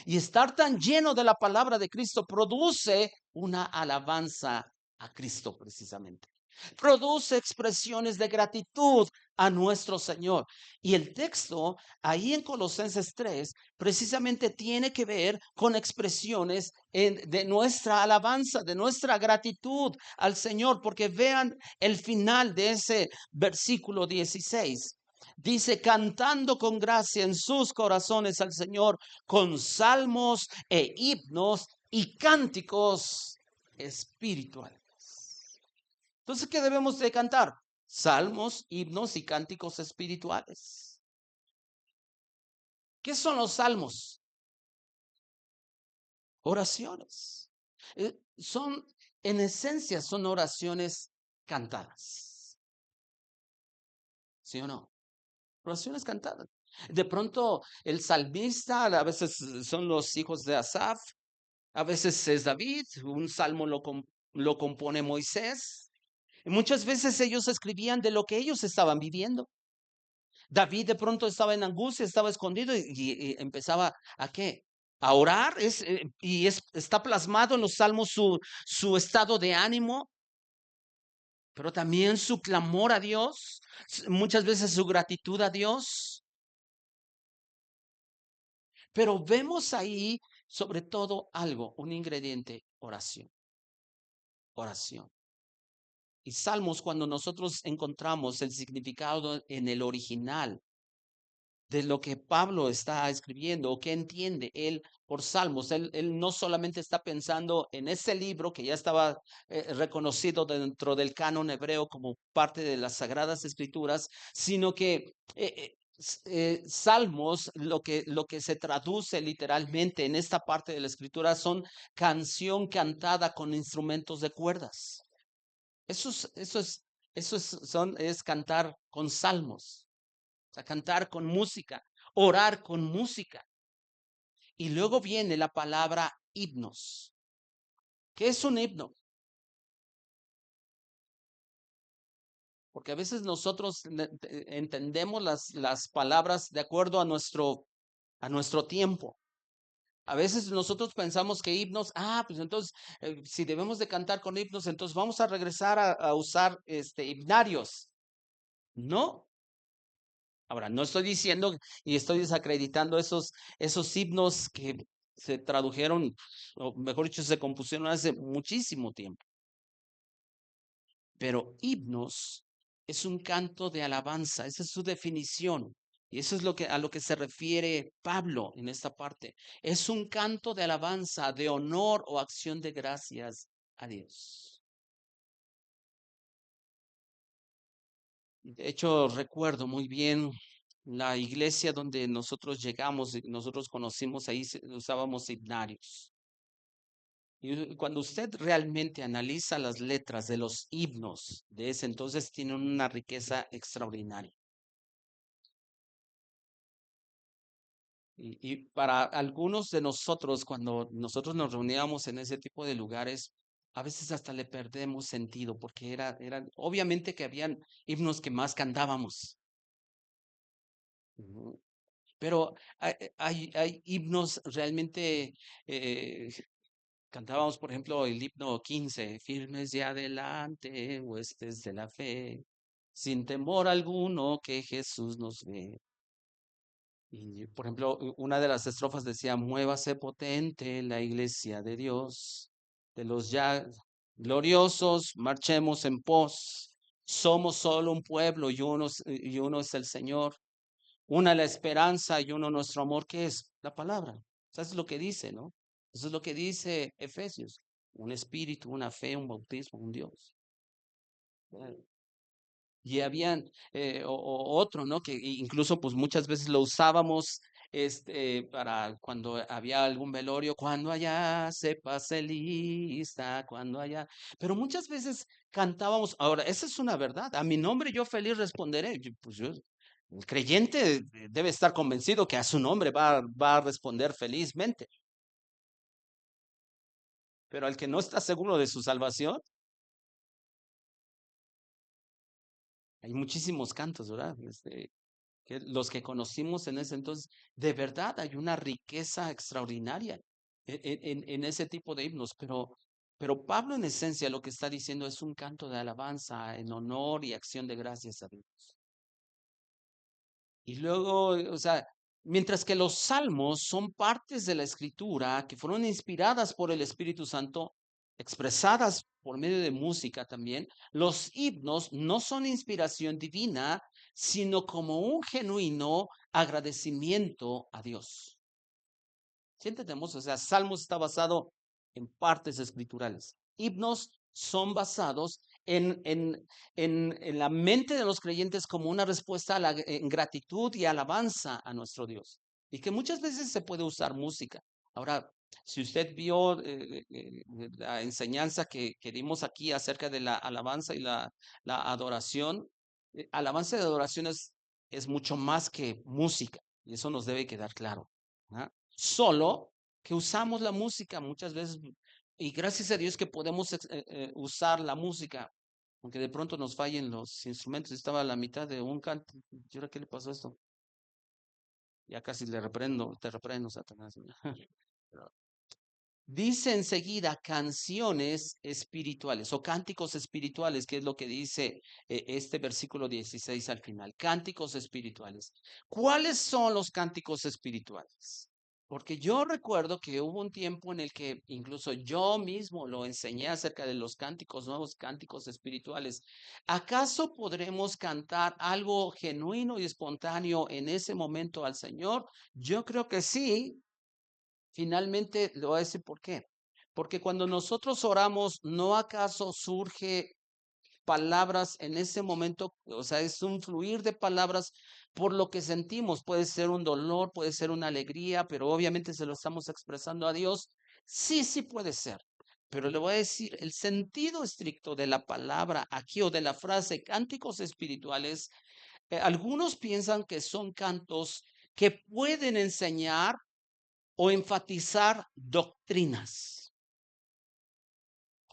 Y estar tan lleno de la palabra de Cristo produce una alabanza a Cristo precisamente. Produce expresiones de gratitud a nuestro Señor. Y el texto ahí en Colosenses 3 precisamente tiene que ver con expresiones de nuestra alabanza, de nuestra gratitud al Señor, porque vean el final de ese versículo 16. Dice, cantando con gracia en sus corazones al Señor, con salmos e himnos y cánticos espirituales. Entonces, ¿qué debemos de cantar? Salmos, himnos y cánticos espirituales. ¿Qué son los salmos? Oraciones. En esencia, son oraciones cantadas. ¿Sí o no? Oraciones cantadas. De pronto, el salmista, a veces son los hijos de Asaf, a veces es David, un salmo lo compone Moisés. Y muchas veces ellos escribían de lo que ellos estaban viviendo. David de pronto estaba en angustia, estaba escondido y empezaba ¿a qué? a orar, está plasmado en los salmos su estado de ánimo, pero también su clamor a Dios, muchas veces su gratitud a Dios. Pero vemos ahí sobre todo algo, un ingrediente, oración, oración. Y salmos, cuando nosotros encontramos el significado en el original de lo que Pablo está escribiendo o que entiende él por salmos, él no solamente está pensando en ese libro que ya estaba reconocido dentro del canon hebreo como parte de las Sagradas Escrituras, sino que salmos, lo que se traduce literalmente en esta parte de la escritura son canción cantada con instrumentos de cuerdas. Eso es, eso es, es cantar con salmos, o sea, cantar con música, orar con música. Y luego viene la palabra himnos. ¿Qué es un himno? Porque a veces nosotros entendemos las palabras de acuerdo a nuestro tiempo. A veces nosotros pensamos que himnos, pues entonces, si debemos de cantar con himnos, entonces vamos a regresar a usar himnarios. No. Ahora, no estoy diciendo y estoy desacreditando esos himnos que se tradujeron, o mejor dicho, se compusieron hace muchísimo tiempo. Pero himnos es un canto de alabanza, esa es su definición. Y eso es a lo que se refiere Pablo en esta parte. Es un canto de alabanza, de honor o acción de gracias a Dios. De hecho, recuerdo muy bien la iglesia donde nosotros llegamos, y nosotros conocimos ahí, usábamos himnarios. Y cuando usted realmente analiza las letras de los himnos de ese entonces, tienen una riqueza extraordinaria. Y para algunos de nosotros, cuando nosotros nos reuníamos en ese tipo de lugares, a veces hasta le perdemos sentido, porque obviamente que habían himnos que más cantábamos. Ujú. Pero hay himnos realmente, eh, cantábamos, por ejemplo, el himno 15, firmes de adelante, huestes de la fe, sin temor alguno que Jesús nos ve. Y, por ejemplo, una de las estrofas decía, muévase potente la iglesia de Dios, de los ya gloriosos, marchemos en pos. Somos solo un pueblo y uno es el Señor. Una la esperanza y uno nuestro amor, ¿qué es? La palabra. Eso es lo que dice, ¿no? Eso es lo que dice Efesios. Un espíritu, una fe, un bautismo, un Dios. Y habían otro, ¿no? Que incluso pues muchas veces lo usábamos para cuando había algún velorio, cuando allá se pase lista, cuando allá. Pero muchas veces cantábamos, ahora, esa es una verdad, a mi nombre yo feliz responderé. El creyente debe estar convencido que a su nombre va a responder felizmente, pero al que no está seguro de su salvación, hay muchísimos cantos, ¿verdad? Que los que conocimos en ese entonces, de verdad hay una riqueza extraordinaria en ese tipo de himnos, pero Pablo en esencia lo que está diciendo es un canto de alabanza en honor y acción de gracias a Dios. Y luego, o sea, mientras que los salmos son partes de la escritura que fueron inspiradas por el Espíritu Santo, expresadas por medio de música también, los himnos no son inspiración divina, sino como un genuino agradecimiento a Dios. ¿Sí entendemos? O sea, Salmos está basado en partes escriturales. Himnos son basados en la mente de los creyentes como una respuesta a la en gratitud y alabanza a nuestro Dios. Y que muchas veces se puede usar música. Ahora, si usted vio la enseñanza que dimos aquí acerca de la alabanza y la adoración, alabanza y adoración es mucho más que música. Y eso nos debe quedar claro. ¿Ah? Solo que usamos la música muchas veces y gracias a Dios que podemos usar la música, aunque de pronto nos fallen los instrumentos. Estaba a la mitad de un canto. ¿Y ahora qué le pasó a esto? Ya casi le reprendo, te reprendo, Satanás. Dice enseguida canciones espirituales o cánticos espirituales, que es lo que dice este versículo 16 al final. Cánticos espirituales. ¿Cuáles son los cánticos espirituales? Porque yo recuerdo que hubo un tiempo en el que incluso yo mismo lo enseñé acerca de los cánticos, nuevos cánticos espirituales. ¿Acaso podremos cantar algo genuino y espontáneo en ese momento al Señor? Yo creo que sí. Finalmente, le voy a decir por qué. Porque cuando nosotros oramos, ¿no acaso surge palabras en ese momento? O sea, es un fluir de palabras por lo que sentimos. Puede ser un dolor, puede ser una alegría, pero obviamente se lo estamos expresando a Dios. Sí, sí puede ser. Pero le voy a decir, el sentido estricto de la palabra aquí o de la frase cánticos espirituales, algunos piensan que son cantos que pueden enseñar o enfatizar doctrinas.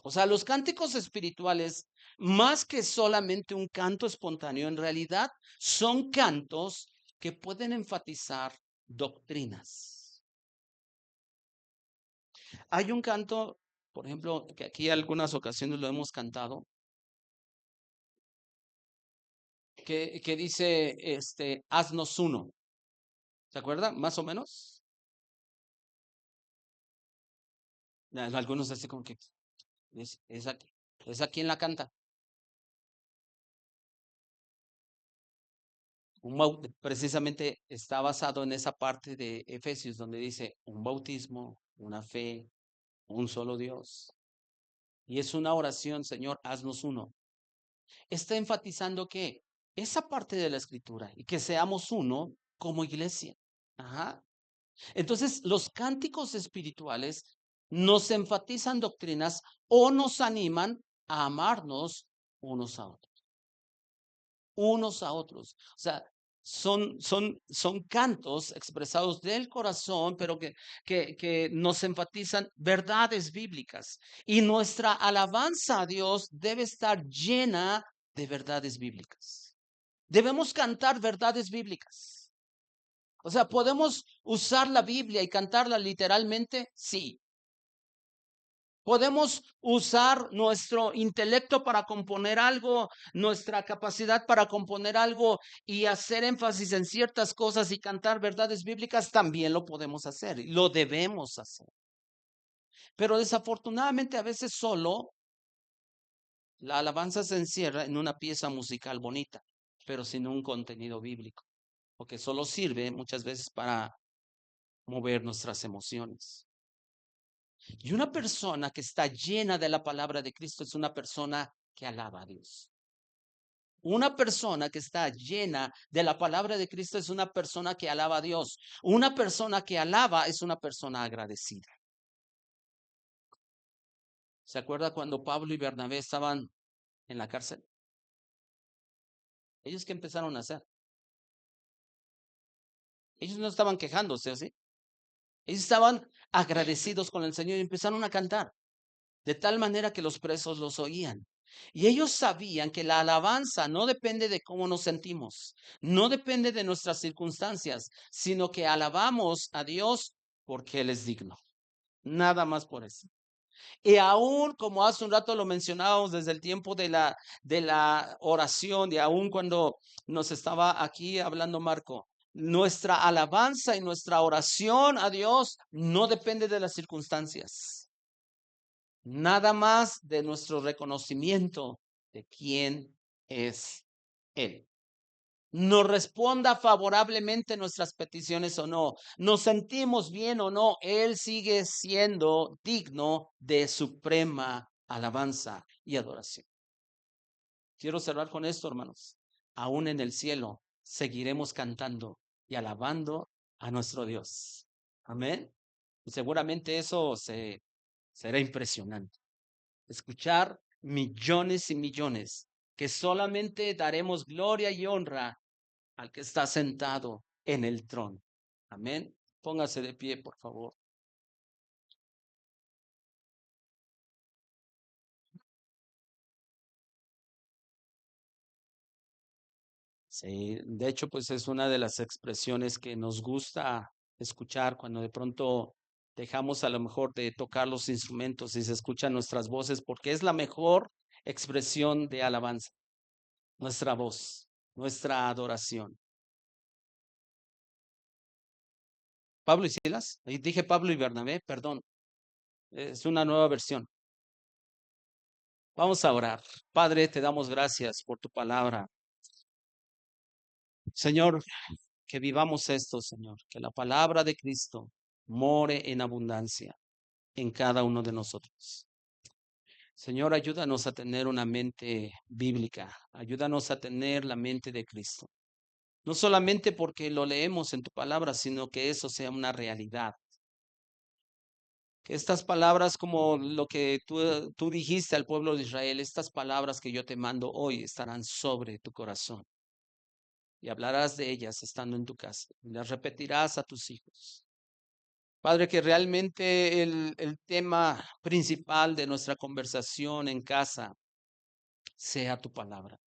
O sea, los cánticos espirituales, más que solamente un canto espontáneo, en realidad son cantos que pueden enfatizar doctrinas. Hay un canto, por ejemplo, que aquí algunas ocasiones lo hemos cantado, que dice, haznos uno. ¿Se acuerda? Más o menos. Algunos así como que es aquí en la canta. Precisamente está basado en esa parte de Efesios donde dice un bautismo, una fe, un solo Dios. Y es una oración, Señor, haznos uno. Está enfatizando que esa parte de la escritura y que seamos uno como iglesia. Ajá. Entonces, los cánticos espirituales nos enfatizan doctrinas o nos animan a amarnos unos a otros. Unos a otros. O sea, son cantos expresados del corazón, pero que nos enfatizan verdades bíblicas. Y nuestra alabanza a Dios debe estar llena de verdades bíblicas. Debemos cantar verdades bíblicas. O sea, ¿podemos usar la Biblia y cantarla literalmente? Sí. Podemos usar nuestro intelecto para componer algo, nuestra capacidad para componer algo y hacer énfasis en ciertas cosas y cantar verdades bíblicas, también lo podemos hacer, y lo debemos hacer. Pero desafortunadamente a veces solo la alabanza se encierra en una pieza musical bonita, pero sin un contenido bíblico, porque solo sirve muchas veces para mover nuestras emociones. Y una persona que está llena de la palabra de Cristo es una persona que alaba a Dios. Una persona que está llena de la palabra de Cristo es una persona que alaba a Dios. Una persona que alaba es una persona agradecida. ¿Se acuerda cuando Pablo y Bernabé estaban en la cárcel? ¿Ellos qué empezaron a hacer? Ellos no estaban quejándose, ¿sí? Ellos estaban agradecidos con el Señor y empezaron a cantar, de tal manera que los presos los oían. Y ellos sabían que la alabanza no depende de cómo nos sentimos, no depende de nuestras circunstancias, sino que alabamos a Dios porque Él es digno. Nada más por eso. Y aún como hace un rato lo mencionábamos desde el tiempo de la oración y aún cuando nos estaba aquí hablando Marco, nuestra alabanza y nuestra oración a Dios no depende de las circunstancias. Nada más de nuestro reconocimiento de quién es Él. Nos responda favorablemente nuestras peticiones o no, nos sentimos bien o no, Él sigue siendo digno de suprema alabanza y adoración. Quiero cerrar con esto, hermanos. Aún en el cielo seguiremos cantando y alabando a nuestro Dios. Amén. Y seguramente eso será impresionante. Escuchar millones y millones que solamente daremos gloria y honra al que está sentado en el trono. Amén. Póngase de pie, por favor. Sí, de hecho, pues es una de las expresiones que nos gusta escuchar cuando de pronto Dejamos a lo mejor de tocar los instrumentos y se escuchan nuestras voces porque es la mejor expresión de alabanza, nuestra voz, nuestra adoración. Pablo y Silas, y dije Pablo y Bernabé, perdón, es una nueva versión. Vamos a orar. Padre, te damos gracias por tu palabra. Señor, que vivamos esto, Señor, que la palabra de Cristo more en abundancia en cada uno de nosotros. Señor, ayúdanos a tener una mente bíblica, ayúdanos a tener la mente de Cristo. No solamente porque lo leemos en tu palabra, sino que eso sea una realidad. Que estas palabras, como lo que tú dijiste al pueblo de Israel, estas palabras que yo te mando hoy estarán sobre tu corazón y hablarás de ellas estando en tu casa y las repetirás a tus hijos. Padre, que realmente el tema principal de nuestra conversación en casa sea tu palabra,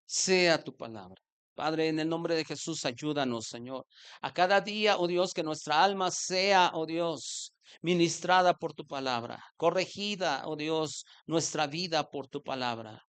sea tu palabra. Padre, en el nombre de Jesús, ayúdanos, Señor, a cada día, oh Dios, que nuestra alma sea, oh Dios, ministrada por tu palabra, corregida, oh Dios, nuestra vida por tu palabra.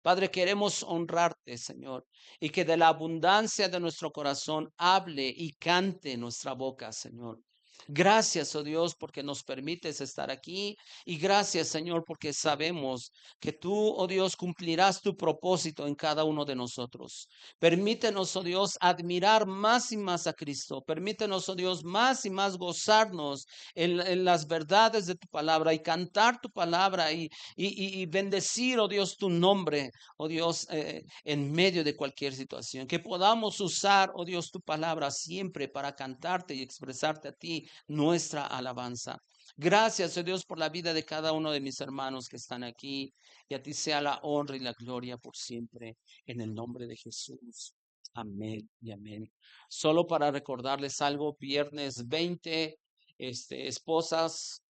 Padre, queremos honrarte, Señor, y que de la abundancia de nuestro corazón hable y cante nuestra boca, Señor. Gracias, oh Dios, porque nos permites estar aquí y gracias, Señor, porque sabemos que tú, oh Dios, cumplirás tu propósito en cada uno de nosotros. Permítenos, oh Dios, admirar más y más a Cristo. Permítenos, oh Dios, más y más gozarnos en las verdades de tu palabra y cantar tu palabra y bendecir, oh Dios, tu nombre, oh Dios, en medio de cualquier situación. Que podamos usar, oh Dios, tu palabra siempre para cantarte y expresarte a ti nuestra alabanza. Gracias, oh Dios, por la vida de cada uno de mis hermanos que están aquí. Y a ti sea la honra y la gloria por siempre, en el nombre de Jesús. Amén y amén. Solo para recordarles algo, viernes 20, esposas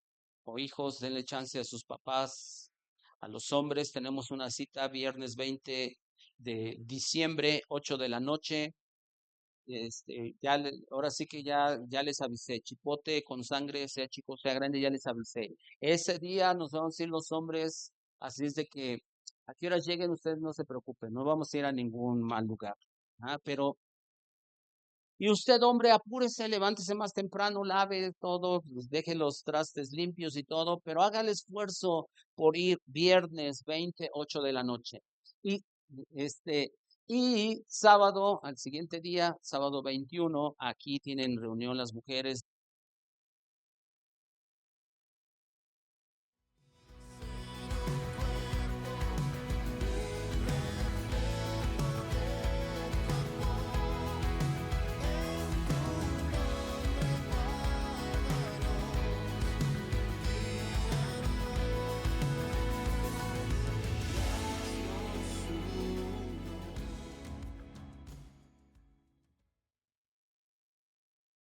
o hijos, denle chance a sus papás. A los hombres tenemos una cita viernes 20 de diciembre, 8 de la noche. Ahora sí que ya les avisé, chipote con sangre, sea chico, sea grande, ya les avisé. Ese día nos vamos a ir los hombres, así es de que a qué horas lleguen ustedes no se preocupen, no vamos a ir a ningún mal lugar. Pero y usted, hombre, apúrese, levántese más temprano, lave todo, pues, deje los trastes limpios y todo, pero haga el esfuerzo por ir viernes 28 de la noche. Y este, y sábado, al siguiente día, sábado 21, aquí tienen reunión las mujeres